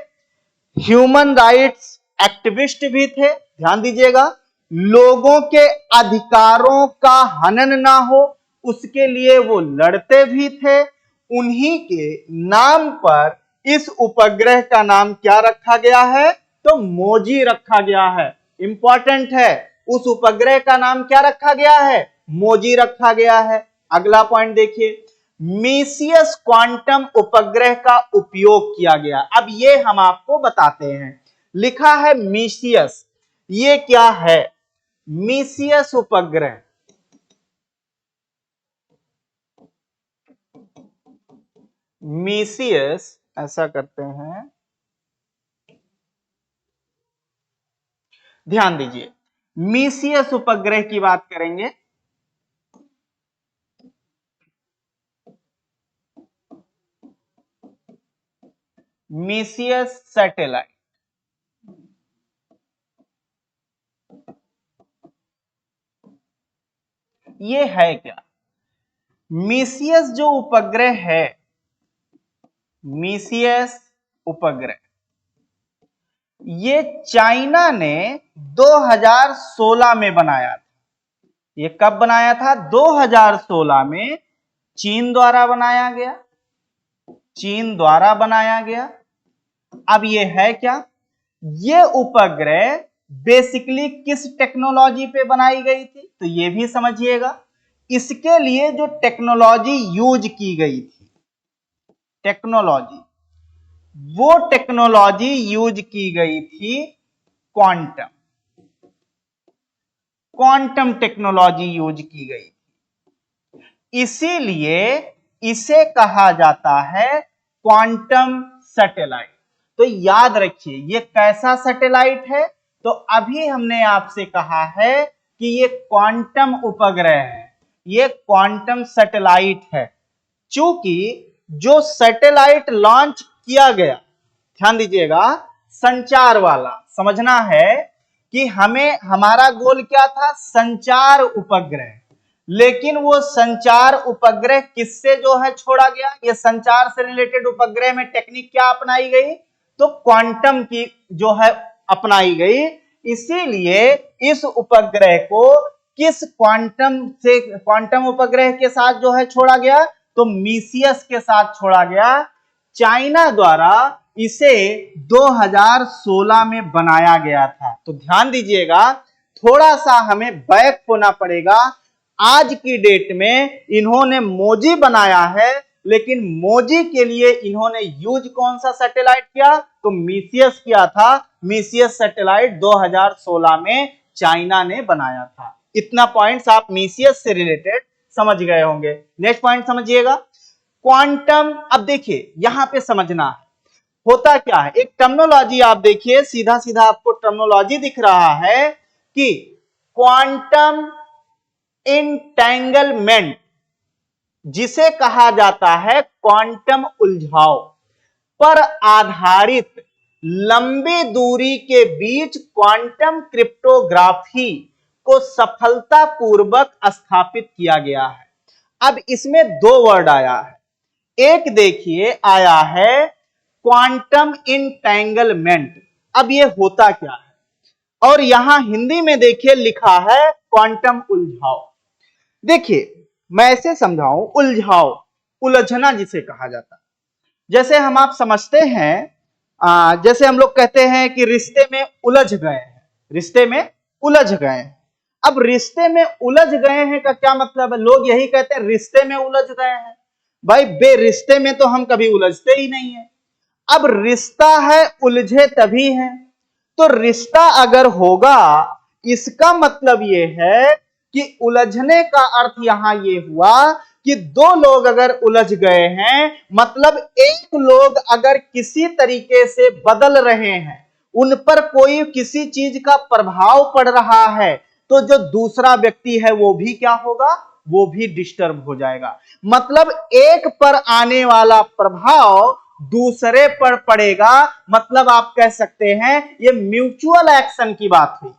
ह्यूमन राइट्स एक्टिविस्ट भी थे, ध्यान दीजिएगा, लोगों के अधिकारों का हनन ना हो उसके लिए वो लड़ते भी थे। उन्हीं के नाम पर इस उपग्रह का नाम क्या रखा गया है, तो मोजी रखा गया है। इंपॉर्टेंट है, उस उपग्रह का नाम क्या रखा गया है, मोजी रखा गया है। अगला पॉइंट देखिए, मीसियस क्वांटम उपग्रह का उपयोग किया गया। अब ये हम आपको बताते हैं, लिखा है मीसियस, ये क्या है, मीसियस उपग्रह, मीसियस, ऐसा करते हैं, ध्यान दीजिए, मीसियस उपग्रह की बात करेंगे। मीसियस सैटेलाइट, ये है क्या, मीसियस जो उपग्रह है, मीसियस उपग्रह, ये चाइना ने 2016 में बनाया था। ये कब बनाया था, 2016 में चीन द्वारा बनाया गया, चीन द्वारा बनाया गया। अब ये है क्या, ये उपग्रह बेसिकली किस टेक्नोलॉजी पे बनाई गई थी, तो ये भी समझिएगा। इसके लिए जो टेक्नोलॉजी यूज की गई थी, टेक्नोलॉजी, वो टेक्नोलॉजी यूज की गई थी क्वांटम, क्वांटम टेक्नोलॉजी यूज की गई, इसीलिए इसे कहा जाता है क्वांटम सैटेलाइट। तो याद रखिए ये कैसा सैटेलाइट है, तो अभी हमने आपसे कहा है कि ये क्वांटम उपग्रह है, ये क्वांटम सैटेलाइट है। चूंकि जो सैटेलाइट लॉन्च किया गया, ध्यान दीजिएगा, संचार वाला, समझना है कि हमें, हमारा गोल क्या था, संचार उपग्रह, लेकिन वो संचार उपग्रह किससे जो है छोड़ा गया, ये संचार से रिलेटेड उपग्रह में टेक्निक क्या अपनाई गई, तो क्वांटम की जो है अपनाई गई। इसीलिए इस उपग्रह को किस क्वांटम उपग्रह के साथ जो है छोड़ा गया, तो मीसियस के साथ छोड़ा गया। चाइना द्वारा इसे 2016 में बनाया गया था। तो ध्यान दीजिएगा, थोड़ा सा हमें बैक होना पड़ेगा। आज की डेट में इन्होंने मोजी बनाया है, लेकिन मोजी के लिए इन्होंने यूज कौन सा सैटेलाइट किया, तो मीसियस किया था। मीसियस सैटेलाइट 2016 में चाइना ने बनाया था। इतना पॉइंट्स आप मीसियस से रिलेटेड समझ गए होंगे। नेक्स्ट पॉइंट समझिएगा, क्वांटम। अब देखिए यहां पे समझना है होता क्या है, एक टर्मिनोलॉजी आप देखिए, सीधा सीधा आपको टर्मिनोलॉजी दिख रहा है कि क्वांटम इंटेंगलमेंट, जिसे कहा जाता है क्वांटम उलझाव पर आधारित लंबी दूरी के बीच क्वांटम क्रिप्टोग्राफी को सफलतापूर्वक स्थापित किया गया है। अब इसमें दो वर्ड आया है, एक देखिए आया है क्वांटम इंटेंगलमेंट। अब ये होता क्या है, और यहां हिंदी में देखिए लिखा है क्वांटम उलझाव। देखिए मैं ऐसे समझाऊं, उलझाव, उलझना जिसे कहा जाता है। जैसे हम आप समझते हैं, जैसे हम लोग कहते हैं कि रिश्ते में उलझ गए हैं, रिश्ते में उलझ गए हैं। अब रिश्ते में उलझ गए हैं का क्या मतलब है, लोग यही कहते हैं रिश्ते में उलझ गए हैं। भाई बे रिश्ते में तो हम कभी उलझते ही नहीं है। अब रिश्ता है, उलझे तभी है। तो रिश्ता अगर होगा, इसका मतलब ये है कि उलझने का अर्थ यहां ये हुआ कि दो लोग अगर उलझ गए हैं, मतलब एक लोग अगर किसी तरीके से बदल रहे हैं, उन पर कोई किसी चीज का प्रभाव पड़ रहा है, तो जो दूसरा व्यक्ति है वो भी क्या होगा, वो भी डिस्टर्ब हो जाएगा। मतलब एक पर आने वाला प्रभाव दूसरे पर पड़ेगा। मतलब आप कह सकते हैं ये म्यूचुअल एक्शन की बात हुई।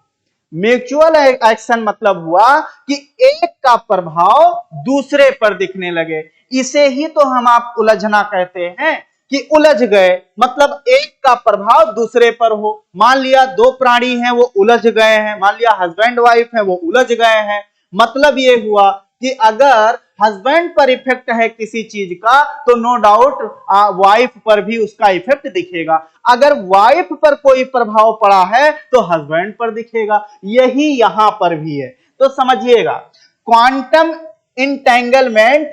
म्यूचुअल एक्शन मतलब हुआ कि एक का प्रभाव दूसरे पर दिखने लगे। इसे ही तो हम आप उलझना कहते हैं कि उलझ गए, मतलब एक का प्रभाव दूसरे पर हो। मान लिया दो प्राणी हैं वो उलझ गए हैं, मान लिया हस्बैंड वाइफ है वो उलझ गए हैं। मतलब ये हुआ कि अगर हस्बैंड पर इफेक्ट है किसी चीज का, तो नो डाउट वाइफ पर भी उसका इफेक्ट दिखेगा। अगर वाइफ पर कोई प्रभाव पड़ा है तो हस्बैंड पर दिखेगा। यही यहां पर भी है। तो समझिएगा, क्वांटम इंटेंगलमेंट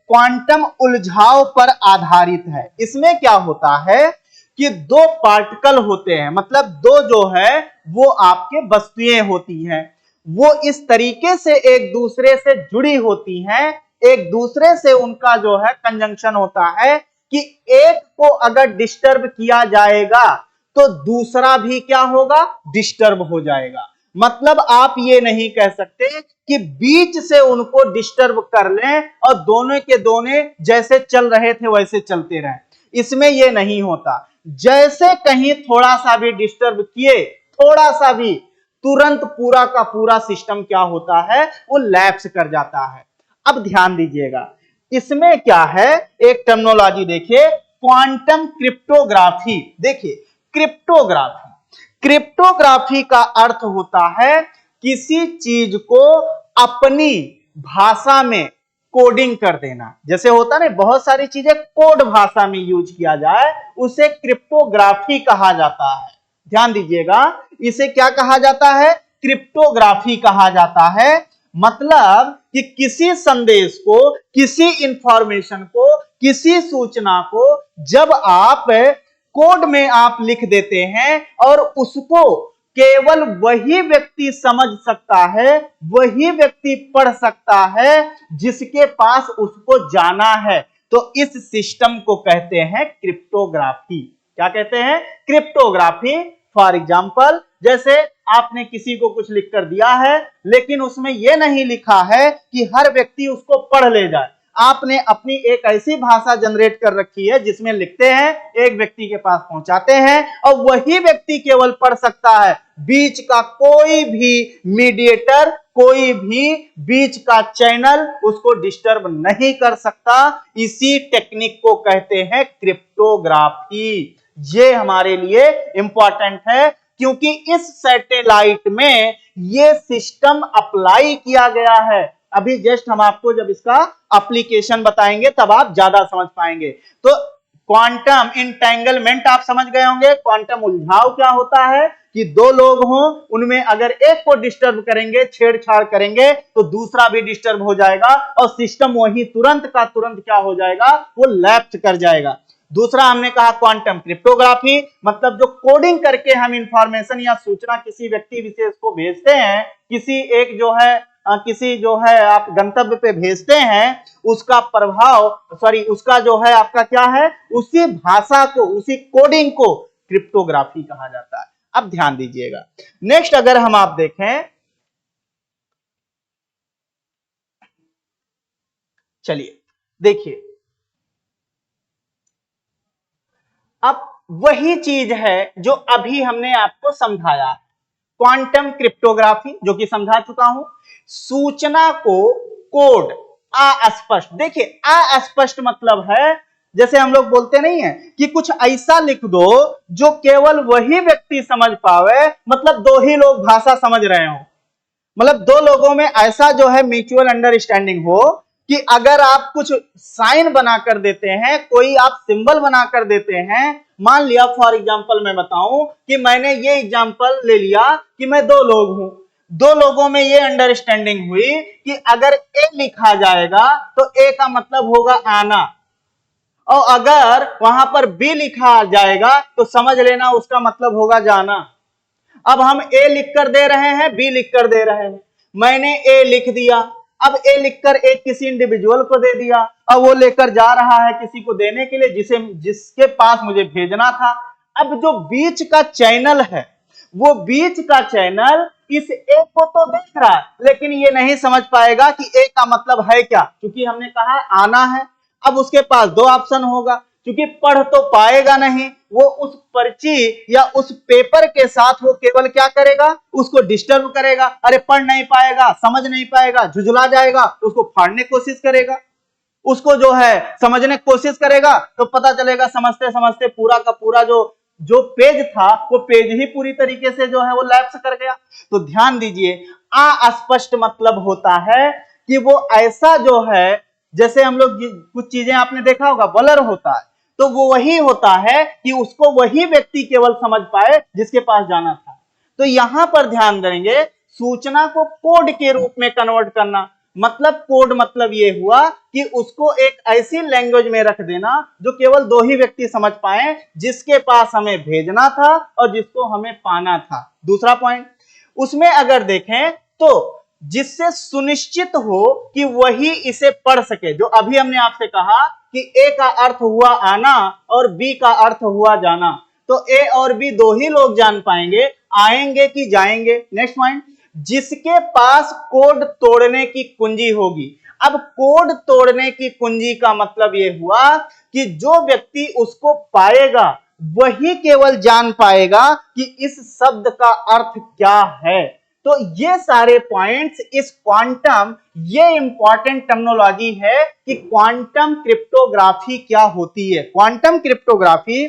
क्वांटम उलझाव पर आधारित है। इसमें क्या होता है कि दो पार्टिकल होते हैं, मतलब दो जो है वो आपके वस्तुएं होती हैं, वो इस तरीके से एक दूसरे से जुड़ी होती हैं, एक दूसरे से उनका जो है कंजंक्शन होता है कि एक को अगर डिस्टर्ब किया जाएगा तो दूसरा भी क्या होगा, डिस्टर्ब हो जाएगा। मतलब आप ये नहीं कह सकते कि बीच से उनको डिस्टर्ब कर लें और दोनों के दोनों जैसे चल रहे थे वैसे चलते रहें। इसमें ये नहीं होता। जैसे कहीं थोड़ा सा भी डिस्टर्ब किए, थोड़ा सा भी, तुरंत पूरा का पूरा सिस्टम क्या होता है, वो लैप्स कर जाता है। अब ध्यान दीजिएगा, इसमें क्या है, एक टर्मिनोलॉजी देखिए, क्वांटम क्रिप्टोग्राफी। देखिए क्रिप्टोग्राफी, क्रिप्टोग्राफी का अर्थ होता है किसी चीज को अपनी भाषा में कोडिंग कर देना। जैसे होता है ना, बहुत सारी चीजें कोड भाषा में यूज किया जाए, उसे क्रिप्टोग्राफी कहा जाता है। ध्यान दीजिएगा, इसे क्या कहा जाता है, क्रिप्टोग्राफी कहा जाता है। मतलब कि किसी संदेश को, किसी इंफॉर्मेशन को, किसी सूचना को जब आप कोड में आप लिख देते हैं और उसको केवल वही व्यक्ति समझ सकता है, वही व्यक्ति पढ़ सकता है जिसके पास उसको जाना है, तो इस सिस्टम को कहते हैं क्रिप्टोग्राफी। क्या कहते हैं, क्रिप्टोग्राफी। फॉर एग्जाम्पल, जैसे आपने किसी को कुछ लिख कर दिया है, लेकिन उसमें यह नहीं लिखा है कि हर व्यक्ति उसको पढ़ ले जाए। आपने अपनी एक ऐसी भाषा जनरेट कर रखी है जिसमें लिखते हैं, एक व्यक्ति के पास पहुंचाते हैं और वही व्यक्ति केवल पढ़ सकता है। बीच का कोई भी मीडिएटर, कोई भी बीच का चैनल उसको डिस्टर्ब नहीं कर सकता। इसी टेक्निक को कहते हैं क्रिप्टोग्राफी। ये हमारे लिए इंपॉर्टेंट है। क्योंकि इस सैटेलाइट में ये सिस्टम अप्लाई किया गया है। अभी जस्ट हम आपको जब इसका एप्लीकेशन बताएंगे तब आप ज्यादा समझ पाएंगे। तो क्वांटम इंटेंगलमेंट आप समझ गए होंगे। क्वांटम उलझाव क्या होता है कि दो लोग हों, उनमें अगर एक को डिस्टर्ब करेंगे, छेड़छाड़ करेंगे, तो दूसरा भी डिस्टर्ब हो जाएगा और सिस्टम वही तुरंत का तुरंत क्या हो जाएगा, वो लैप्स कर जाएगा। दूसरा हमने कहा क्वांटम क्रिप्टोग्राफी, मतलब जो कोडिंग करके हम इंफॉर्मेशन या सूचना किसी व्यक्ति विशेष को भेजते हैं, किसी एक जो है किसी जो है आप गंतव्य पे भेजते हैं, उसका प्रभाव उसका जो है आपका क्या है, उसी भाषा को, उसी कोडिंग को क्रिप्टोग्राफी कहा जाता है। अब ध्यान दीजिएगा। नेक्स्ट अगर हम आप देखें, चलिए देखिए, अब वही चीज है जो अभी हमने आपको समझाया, क्वांटम क्रिप्टोग्राफी, जो कि समझा चुका हूं। सूचना को कोड अस्पष्ट, देखिए अस्पष्ट मतलब है, जैसे हम लोग बोलते नहीं है कि कुछ ऐसा लिख दो जो केवल वही व्यक्ति समझ पावे, मतलब दो ही लोग भाषा समझ रहे हो, मतलब दो लोगों में ऐसा जो है म्यूचुअल अंडरस्टैंडिंग हो कि अगर आप कुछ साइन बनाकर देते हैं, कोई आप सिंबल बनाकर देते हैं, मान लिया फॉर एग्जांपल मैं बताऊं कि मैंने ये एग्जांपल ले लिया कि मैं दो लोग हूं, दो लोगों में ये अंडरस्टैंडिंग हुई कि अगर ए लिखा जाएगा तो ए का मतलब होगा आना, और अगर वहां पर बी लिखा जाएगा तो समझ लेना उसका मतलब होगा जाना। अब हम ए लिख कर दे रहे हैं, बी लिख कर दे रहे हैं, मैंने ए लिख दिया, अब ए लिखकर एक किसी इंडिविजुअल को दे दिया, अब वो लेकर जा रहा है किसी को देने के लिए जिसके पास मुझे भेजना था। अब जो बीच का चैनल है, वो बीच का चैनल इस ए को तो देख रहा है, लेकिन ये नहीं समझ पाएगा कि ए का मतलब है क्या, क्योंकि हमने कहा आना है। अब उसके पास दो ऑप्शन होगा, क्योंकि पढ़ तो पाएगा नहीं, वो उस पर्ची या उस पेपर के साथ वो केवल क्या करेगा, उसको डिस्टर्ब करेगा। अरे पढ़ नहीं पाएगा, समझ नहीं पाएगा, झुझला जाएगा, तो उसको फाड़ने की कोशिश करेगा, उसको जो है समझने की कोशिश करेगा, तो पता चलेगा समझते समझते पूरा का पूरा जो पेज था, वो पेज ही पूरी तरीके से जो है वो लैप्स कर गया। तो ध्यान दीजिए, अस्पष्ट मतलब होता है कि वो ऐसा जो है, जैसे हम लोग कुछ चीजें आपने देखा होगा ब्लर होता है, तो वो वही होता है कि उसको वही व्यक्ति केवल समझ पाए जिसके पास जाना था। तो यहां पर ध्यान देंगे, सूचना को कोड के रूप में कन्वर्ट करना, मतलब कोड मतलब ये हुआ कि उसको एक ऐसी लैंग्वेज में रख देना जो केवल दो ही व्यक्ति समझ पाए, जिसके पास हमें भेजना था और जिसको हमें पाना था। दूसरा पॉइंट, उसमें अगर देखें तो जिससे सुनिश्चित हो कि वही इसे पढ़ सके, जो अभी हमने आपसे कहा कि ए का अर्थ हुआ आना और बी का अर्थ हुआ जाना, तो ए और बी दो ही लोग जान पाएंगे, आएंगे कि जाएंगे। नेक्स्ट पॉइंट, जिसके पास कोड तोड़ने की कुंजी होगी। अब कोड तोड़ने की कुंजी का मतलब यह हुआ कि जो व्यक्ति उसको पाएगा वही केवल जान पाएगा कि इस शब्द का अर्थ क्या है। तो ये सारे पॉइंट्स इस क्वांटम, ये इंपॉर्टेंट टर्मिनोलॉजी है कि क्वांटम क्रिप्टोग्राफी क्या होती है। क्वांटम क्रिप्टोग्राफी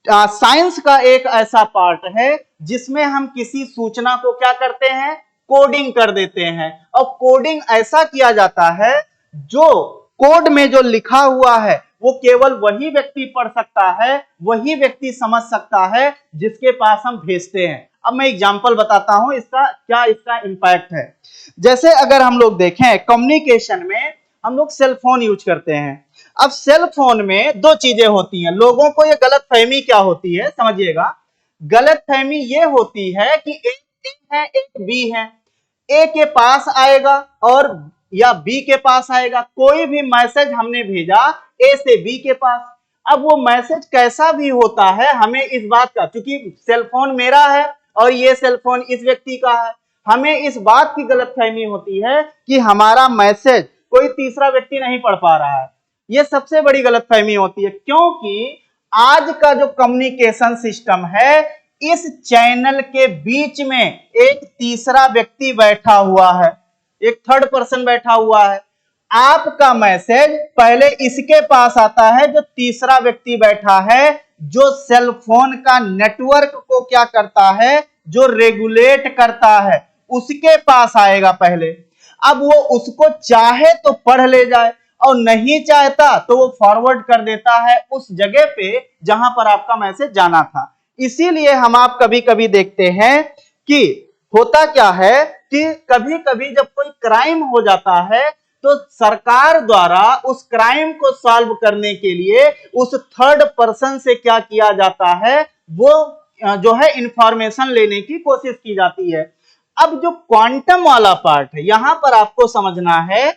साइंस का एक ऐसा पार्ट है जिसमें हम किसी सूचना को क्या करते हैं, कोडिंग कर देते हैं, और कोडिंग ऐसा किया जाता है जो कोड में जो लिखा हुआ है वो केवल वही व्यक्ति पढ़ सकता है, वही व्यक्ति समझ सकता है जिसके पास हम भेजते हैं। अब मैं एग्जांपल बताता हूं इसका इंपैक्ट है। जैसे अगर हम लोग देखें, कम्युनिकेशन में हम लोग सेल फोन यूज करते हैं। अब सेल फोन में दो चीजें होती हैं, लोगों को ये गलतफहमी क्या होती है समझिएगा। गलतफहमी ये होती है कि एक ए है एक बी है, ए के पास आएगा और या बी के पास आएगा। कोई भी मैसेज हमने भेजा ए से बी के पास, अब वो मैसेज कैसा भी होता है, हमें इस बात का, क्योंकि सेलफोन मेरा है और ये सेलफोन इस व्यक्ति का है, हमें इस बात की गलतफहमी होती है कि हमारा मैसेज कोई तीसरा व्यक्ति नहीं पढ़ पा रहा है। ये सबसे बड़ी गलतफहमी होती है, क्योंकि आज का जो कम्युनिकेशन सिस्टम है, इस चैनल के बीच में एक तीसरा व्यक्ति बैठा हुआ है, एक थर्ड पर्सन बैठा हुआ है। आपका मैसेज पहले इसके पास आता है जो तीसरा व्यक्ति बैठा है, जो सेल फोन का नेटवर्क को क्या करता है, जो रेगुलेट करता है, उसके पास आएगा पहले। अब वो उसको चाहे तो पढ़ ले जाए और नहीं चाहता तो वो फॉरवर्ड कर देता है उस जगह पे जहां पर आपका मैसेज जाना था। इसीलिए हम आप कभी कभी देखते हैं कि होता क्या है कि कभी कभी जब कोई क्राइम हो जाता है तो सरकार द्वारा उस क्राइम को सॉल्व करने के लिए उस थर्ड पर्सन से क्या किया जाता है, वो जो है इंफॉर्मेशन लेने की कोशिश की जाती है। अब जो क्वांटम वाला पार्ट है, यहां पर आपको समझना है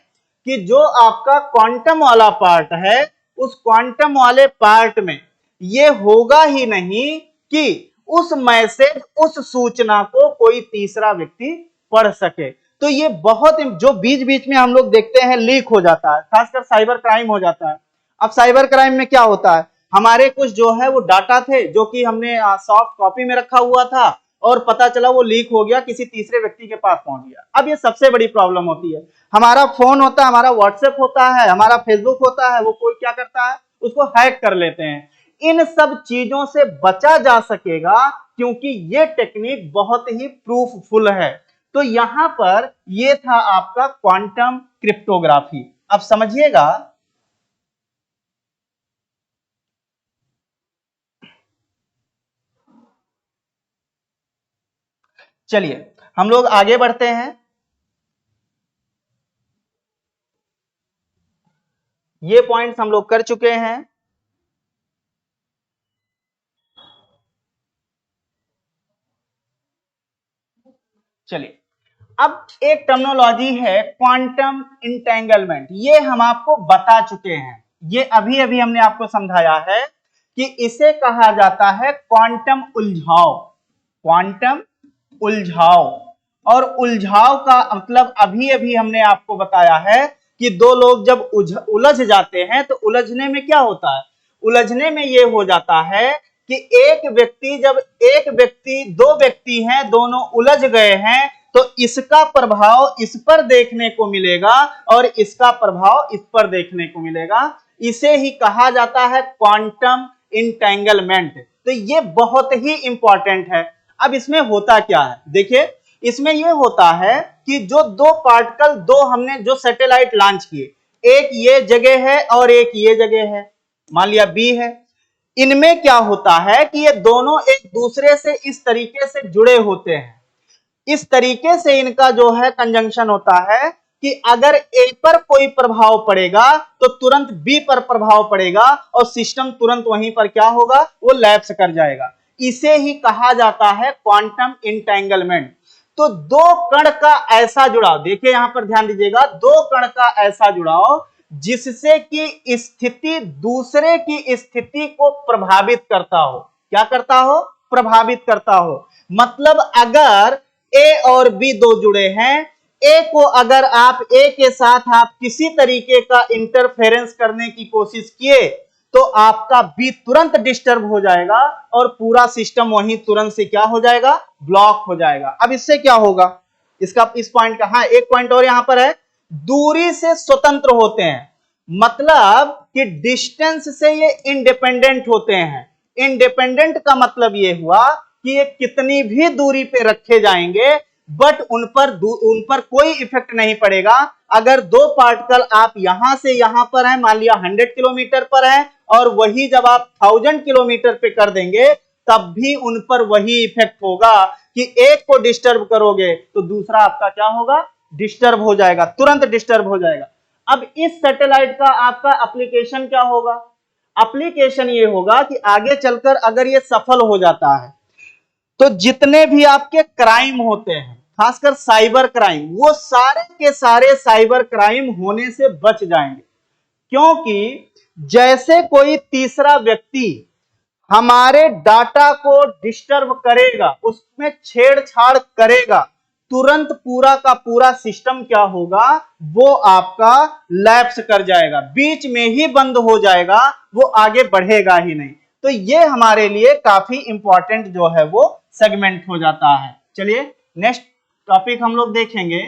कि जो आपका क्वांटम वाला पार्ट है, उस क्वांटम वाले पार्ट में ये होगा ही नहीं कि उस मैसेज, उस सूचना को कोई तीसरा व्यक्ति पढ़ सके। तो ये बहुत, जो बीच बीच में हम लोग देखते हैं लीक हो जाता है, खासकर साइबर क्राइम हो जाता है। अब साइबर क्राइम में क्या होता है, हमारे कुछ जो है वो डाटा थे जो कि हमने सॉफ्ट कॉपी में रखा हुआ था और पता चला वो लीक हो गया, किसी तीसरे व्यक्ति के पास पहुंच गया। अब ये सबसे बड़ी प्रॉब्लम होती है। हमारा फोन होता है, हमारा व्हाट्सएप होता है, हमारा फेसबुक होता है, वो कोई क्या करता है, उसको हैक कर लेते हैं। इन सब चीजों से बचा जा सकेगा क्योंकि ये टेक्निक बहुत ही प्रूफफुल है। तो यहां पर ये था आपका क्वांटम क्रिप्टोग्राफी। अब समझिएगा, चलिए हम लोग आगे बढ़ते हैं। ये पॉइंट्स हम लोग कर चुके हैं। चलिए, अब एक टर्मिनोलॉजी है क्वांटम इंटेंगलमेंट, ये हम आपको बता चुके हैं। ये अभी अभी हमने आपको समझाया है कि इसे कहा जाता है क्वांटम उलझाव। क्वांटम उलझाव, और उलझाव का मतलब अभी अभी हमने आपको बताया है कि दो लोग जब उलझ जाते हैं तो उलझने में क्या होता है, उलझने में ये हो जाता है कि एक व्यक्ति, जब एक व्यक्ति, दो व्यक्ति हैं, दोनों उलझ गए हैं, तो इसका प्रभाव इस पर देखने को मिलेगा और इसका प्रभाव इस पर देखने को मिलेगा। इसे ही कहा जाता है क्वांटम इंटेंगलमेंट। तो ये बहुत ही इंपॉर्टेंट है। अब इसमें होता क्या है, देखिए इसमें यह होता है कि जो दो पार्टिकल, दो हमने जो सैटेलाइट लॉन्च किए, एक ये जगह है और एक ये जगह है, मान लिया बी है। इनमें क्या होता है कि ये दोनों एक दूसरे से इस तरीके से जुड़े होते हैं, इस तरीके से इनका जो है कंजंक्शन होता है कि अगर ए पर कोई प्रभाव पड़ेगा तो तुरंत बी पर प्रभाव पड़ेगा और सिस्टम तुरंत वहीं पर क्या होगा, वो लैप्स कर जाएगा। इसे ही कहा जाता है क्वांटम इंटेंगलमेंट। तो दो कण का ऐसा जुड़ाव, देखिए यहां पर ध्यान दीजिएगा, दो कण का ऐसा जुड़ाव जिससे कि स्थिति दूसरे की स्थिति को प्रभावित करता हो। क्या करता हो, प्रभावित करता हो। मतलब अगर ए और बी दो जुड़े हैं, ए को अगर आप ए के साथ आप किसी तरीके का इंटरफेरेंस करने की कोशिश किए तो आपका बी तुरंत डिस्टर्ब हो जाएगा और पूरा सिस्टम वहीं तुरंत से क्या हो जाएगा, ब्लॉक हो जाएगा। अब इससे क्या होगा, इसका इस पॉइंट का, हाँ एक पॉइंट और यहां पर है, दूरी से स्वतंत्र होते हैं। मतलब कि डिस्टेंस से ये इंडिपेंडेंट होते हैं। इंडिपेंडेंट का मतलब ये हुआ कि ये कितनी भी दूरी पे रखे जाएंगे बट उन पर कोई इफेक्ट नहीं पड़ेगा। अगर दो पार्टिकल आप यहां से यहां पर है, मान लिया 100 किलोमीटर पर है, और वही जब आप 1000 किलोमीटर पे कर देंगे तब भी उन पर वही इफेक्ट होगा कि एक को डिस्टर्ब करोगे तो दूसरा आपका क्या होगा, डिस्टर्ब हो जाएगा, तुरंत डिस्टर्ब हो जाएगा। अब इस सैटेलाइट का आपका एप्लीकेशन क्या होगा, एप्लीकेशन ये होगा कि आगे चलकर अगर ये सफल हो जाता है तो जितने भी आपके क्राइम होते हैं, खासकर साइबर क्राइम, वो सारे के सारे साइबर क्राइम होने से बच जाएंगे। क्योंकि जैसे कोई तीसरा व्यक्ति हमारे डाटा को डिस्टर्ब करेगा, उसमें छेड़छाड़ करेगा, तुरंत पूरा का पूरा सिस्टम क्या होगा, वो आपका लैप्स कर जाएगा, बीच में ही बंद हो जाएगा, वो आगे बढ़ेगा ही नहीं। तो ये हमारे लिए काफी इंपॉर्टेंट जो है वो सेगमेंट हो जाता है। चलिए नेक्स्ट टॉपिक हम लोग देखेंगे।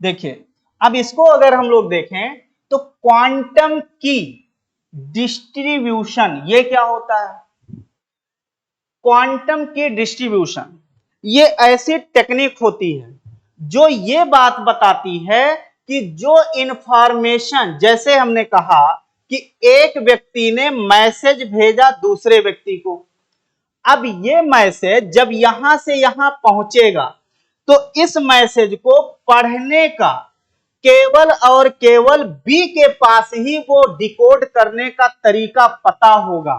देखिए, अब इसको अगर हम लोग देखें तो क्वांटम की डिस्ट्रीब्यूशन ये क्या होता है? क्वांटम की डिस्ट्रीब्यूशन ये ऐसी टेक्निक होती है जो ये बात बताती है कि जो इंफॉर्मेशन, जैसे हमने कहा कि एक व्यक्ति ने मैसेज भेजा दूसरे व्यक्ति को, अब ये मैसेज जब यहां से यहां पहुंचेगा तो इस मैसेज को पढ़ने का केवल और केवल बी के पास ही वो डिकोड करने का तरीका पता होगा।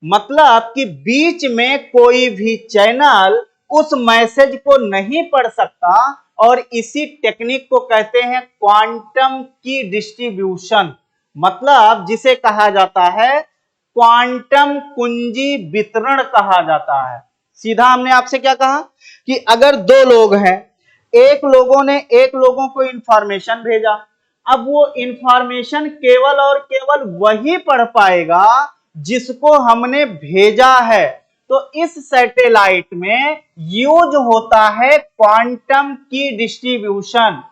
मतलब कि बीच में कोई भी चैनल उस मैसेज को नहीं पढ़ सकता, और इसी टेक्निक को कहते हैं क्वांटम की डिस्ट्रीब्यूशन, मतलब जिसे कहा जाता है क्वांटम कुंजी वितरण कहा जाता है। सीधा हमने आपसे क्या कहा कि अगर दो लोग हैं, एक लोगों को इंफॉर्मेशन भेजा, अब वो इंफॉर्मेशन केवल और केवल वही पढ़ पाएगा जिसको हमने भेजा है। तो इस सैटेलाइट में यूज होता है क्वांटम की डिस्ट्रीब्यूशन।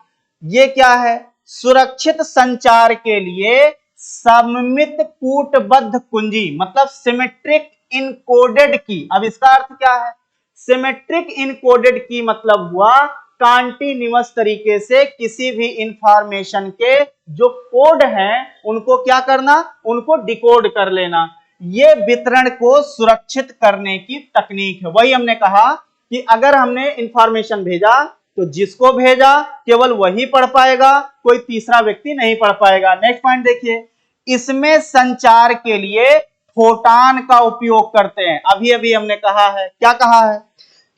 ये क्या है? सुरक्षित संचार के लिए सममित कूटबद्ध कुंजी, मतलब सिमेट्रिक इनकोडेड की। अब इसका अर्थ क्या है? सिमेट्रिक इनकोडेड की मतलब हुआ कॉन्टिन्यूअस तरीके से किसी भी इंफॉर्मेशन के जो कोड हैं उनको क्या करना, उनको डिकोड कर लेना। ये वितरण को सुरक्षित करने की तकनीक है। वही हमने कहा कि अगर हमने इंफॉर्मेशन भेजा तो जिसको भेजा केवल वही पढ़ पाएगा, कोई तीसरा व्यक्ति नहीं पढ़ पाएगा। नेक्स्ट पॉइंट देखिए, इसमें संचार के लिए फोटान का उपयोग करते हैं। अभी अभी हमने कहा है, क्या कहा है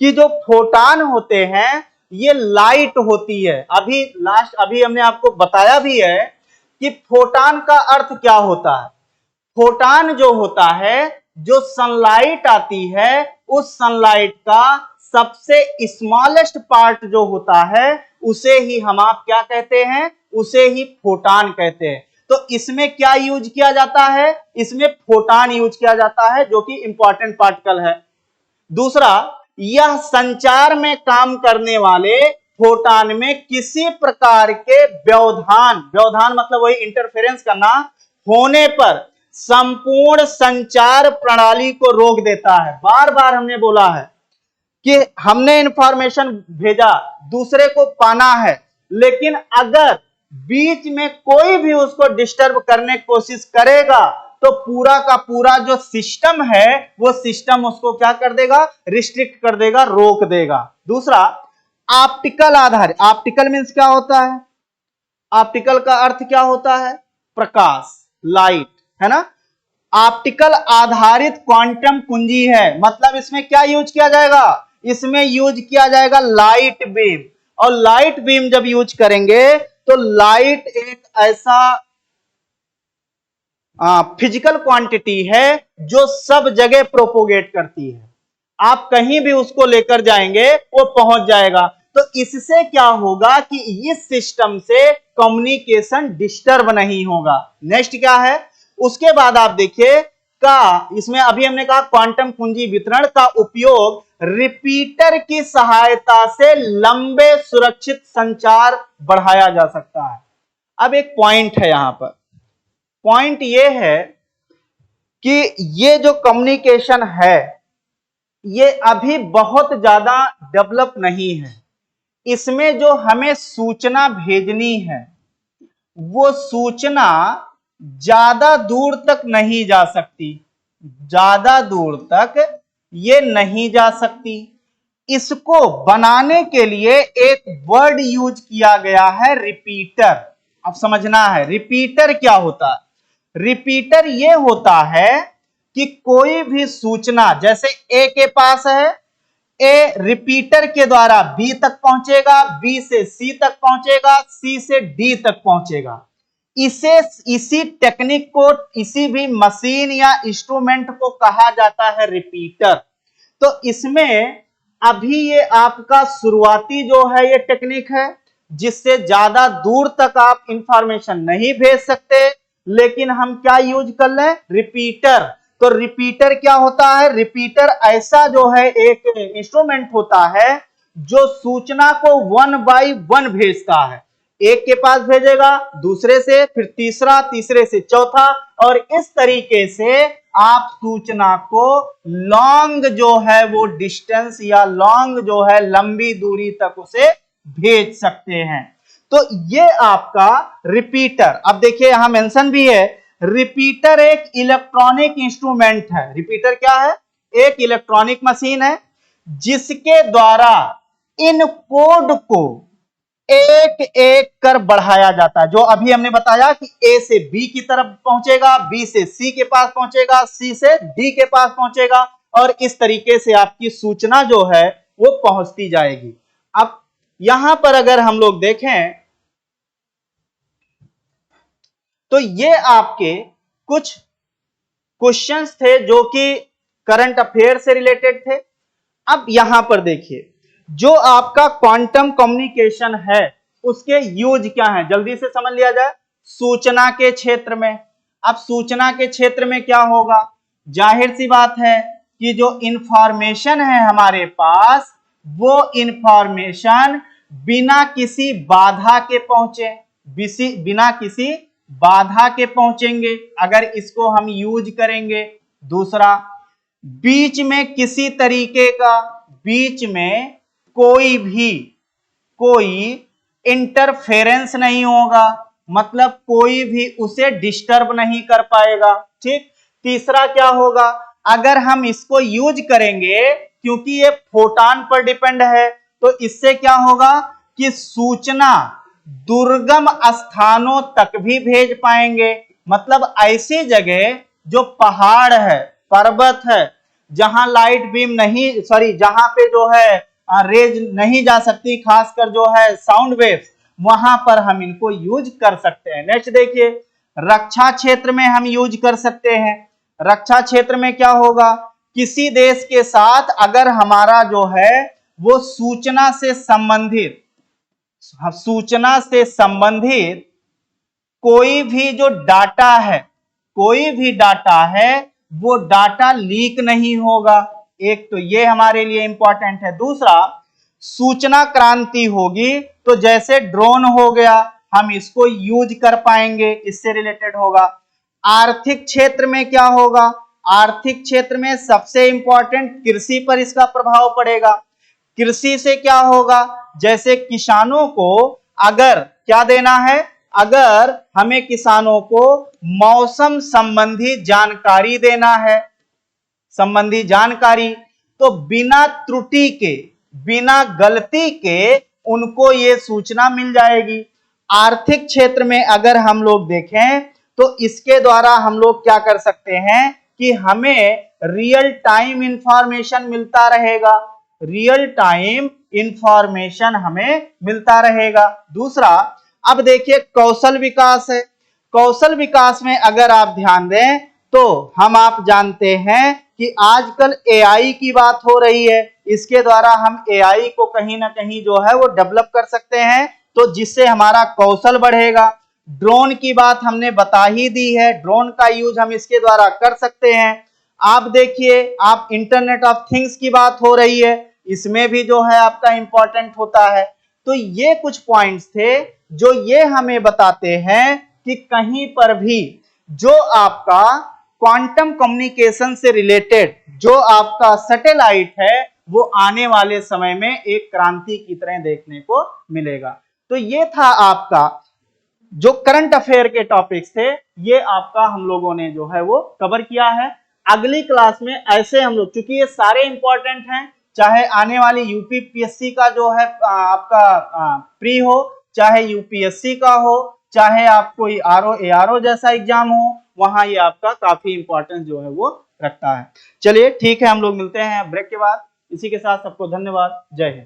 कि जो फोटान होते हैं ये लाइट होती है। अभी हमने आपको बताया भी है कि फोटान का अर्थ क्या होता है। फोटान जो होता है, जो सनलाइट आती है, उस सनलाइट का सबसे स्मॉलेस्ट पार्ट जो होता है उसे ही हम आप क्या कहते हैं, उसे ही फोटान कहते हैं। तो इसमें क्या यूज किया जाता है? इसमें फोटान यूज किया जाता है जो कि इंपॉर्टेंट पार्टिकल है। दूसरा, यह संचार में काम करने वाले फोटान में किसी प्रकार के व्यवधान मतलब वही इंटरफेरेंस करना होने पर संपूर्ण संचार प्रणाली को रोक देता है। बार बार हमने बोला है कि हमने इंफॉर्मेशन भेजा, दूसरे को पाना है, लेकिन अगर बीच में कोई भी उसको डिस्टर्ब करने की कोशिश करेगा तो पूरा का पूरा जो सिस्टम है वो सिस्टम उसको क्या कर देगा, रिस्ट्रिक्ट कर देगा, रोक देगा। दूसरा, ऑप्टिकल आधार। ऑप्टिकल मींस क्या होता है? ऑप्टिकल का अर्थ क्या होता है? प्रकाश, लाइट, है ना। ऑप्टिकल आधारित क्वांटम कुंजी है, मतलब इसमें क्या यूज किया जाएगा? इसमें यूज किया जाएगा लाइट बीम। और लाइट बीम जब यूज करेंगे तो लाइट एक ऐसा फिजिकल क्वांटिटी है जो सब जगह प्रोपोगेट करती है। आप कहीं भी उसको लेकर जाएंगे वो पहुंच जाएगा। तो इससे क्या होगा कि इस सिस्टम से कम्युनिकेशन डिस्टर्ब नहीं होगा। नेक्स्ट क्या है? उसके बाद आप देखिए का इसमें अभी हमने कहा क्वांटम कुंजी वितरण का उपयोग रिपीटर की सहायता से लंबे सुरक्षित संचार बढ़ाया जा सकता है। अब एक पॉइंट है, यहां पर पॉइंट यह है कि ये जो कम्युनिकेशन है ये अभी बहुत ज्यादा डेवलप नहीं है। इसमें जो हमें सूचना भेजनी है वो सूचना ज्यादा दूर तक नहीं जा सकती, ज्यादा दूर तक ये नहीं जा सकती। इसको बनाने के लिए एक वर्ड यूज किया गया है, रिपीटर। अब समझना है रिपीटर क्या होता है। रिपीटर ये होता है कि कोई भी सूचना, जैसे ए के पास है, ए रिपीटर के द्वारा बी तक पहुंचेगा, बी से सी तक पहुंचेगा, सी से डी तक पहुंचेगा। इसी टेक्निक को, किसी भी मशीन या इंस्ट्रूमेंट को कहा जाता है रिपीटर। तो इसमें अभी ये आपका शुरुआती जो है ये टेक्निक है जिससे ज्यादा दूर तक आप इंफॉर्मेशन नहीं भेज सकते, लेकिन हम क्या यूज कर लें? रिपीटर। तो रिपीटर क्या होता है? रिपीटर ऐसा जो है एक इंस्ट्रूमेंट होता है जो सूचना को 1 by 1 भेजता है। एक के पास भेजेगा, दूसरे से, फिर तीसरा, तीसरे से चौथा, और इस तरीके से आप सूचना को लॉन्ग जो है वो डिस्टेंस या लॉन्ग जो है लंबी दूरी तक उसे भेज सकते हैं। तो ये आपका रिपीटर, अब देखिए यहां मेंशन भी है, रिपीटर एक इलेक्ट्रॉनिक इंस्ट्रूमेंट है। रिपीटर क्या है? एक इलेक्ट्रॉनिक मशीन है जिसके द्वारा इन कोड को एक एक कर बढ़ाया जाता है। जो अभी हमने बताया कि ए से बी की तरफ पहुंचेगा, बी से सी के पास पहुंचेगा, सी से डी के पास पहुंचेगा, और इस तरीके से आपकी सूचना जो है वो पहुंचती जाएगी। अब यहां पर अगर हम लोग देखें तो ये आपके कुछ क्वेश्चंस थे जो कि करंट अफेयर से रिलेटेड थे। अब यहां पर देखिए, जो आपका क्वांटम कम्युनिकेशन है उसके यूज क्या है, जल्दी से समझ लिया जाए। सूचना के क्षेत्र में, अब सूचना के क्षेत्र में क्या होगा, जाहिर सी बात है कि जो इंफॉर्मेशन है हमारे पास, वो इंफॉर्मेशन बिना किसी बाधा के पहुंचे, बिना किसी बाधा के पहुंचेंगे अगर इसको हम यूज करेंगे। दूसरा, बीच में किसी तरीके का, बीच में कोई इंटरफेरेंस नहीं होगा, मतलब कोई भी उसे डिस्टर्ब नहीं कर पाएगा। ठीक। तीसरा क्या होगा, अगर हम इसको यूज करेंगे, क्योंकि ये फोटॉन पर डिपेंड है, तो इससे क्या होगा कि सूचना दुर्गम स्थानों तक भी भेज पाएंगे। मतलब ऐसी जगह जो पहाड़ है, पर्वत है, जहां लाइट बीम नहीं, जहां पे जो है रेज नहीं जा सकती, खासकर जो है साउंड वेव्स, वहां पर हम इनको यूज कर सकते हैं। नेक्स्ट देखिए, रक्षा क्षेत्र में हम यूज कर सकते हैं। रक्षा क्षेत्र में क्या होगा, किसी देश के साथ अगर हमारा जो है वो सूचना से संबंधित कोई भी जो डाटा है, वो डाटा लीक नहीं होगा। एक तो ये हमारे लिए इंपॉर्टेंट है। दूसरा, सूचना क्रांति होगी तो जैसे ड्रोन हो गया, हम इसको यूज कर पाएंगे, इससे रिलेटेड होगा। आर्थिक क्षेत्र में क्या होगा, आर्थिक क्षेत्र में सबसे इंपॉर्टेंट कृषि पर इसका प्रभाव पड़ेगा। कृषि से क्या होगा, जैसे किसानों को अगर क्या देना है, अगर हमें किसानों को मौसम संबंधी जानकारी देना है, तो बिना त्रुटि के, बिना गलती के उनको ये सूचना मिल जाएगी। आर्थिक क्षेत्र में अगर हम लोग देखें तो इसके द्वारा हम लोग क्या कर सकते हैं कि हमें रियल टाइम इंफॉर्मेशन मिलता रहेगा, हमें मिलता रहेगा। दूसरा, अब देखिए कौशल विकास है। कौशल विकास में अगर आप ध्यान दें तो आप जानते हैं कि आजकल एआई की बात हो रही है, इसके द्वारा हम एआई को कहीं ना कहीं जो है वो डेवलप कर सकते हैं, तो जिससे हमारा कौशल बढ़ेगा। ड्रोन की बात हमने बता ही दी है, ड्रोन का यूज हम इसके द्वारा कर सकते हैं। आप देखिए, आप इंटरनेट ऑफ थिंग्स की बात हो रही है, इसमें भी जो है आपका इंपॉर्टेंट होता है। तो ये कुछ पॉइंट्स थे जो ये हमें बताते हैं कि कहीं पर भी जो आपका क्वांटम कम्युनिकेशन से रिलेटेड जो आपका सैटेलाइट है वो आने वाले समय में एक क्रांति की तरह देखने को मिलेगा। तो ये था आपका जो करंट अफेयर के टॉपिक्स थे, ये आपका हम लोगों ने जो है वो कवर किया है। अगली क्लास में ऐसे हम लोग, चूंकि ये सारे इंपॉर्टेंट हैं, चाहे आने वाली यूपीपीएससी का जो है आपका प्री हो, चाहे यूपीएससी का हो, चाहे आप कोई आरओ एआरओ जैसा एग्जाम हो, वहां ये आपका काफी इंपॉर्टेंस जो है वो रखता है। चलिए ठीक है, हम लोग मिलते हैं ब्रेक के बाद। इसी के साथ सबको धन्यवाद। जय हिंद।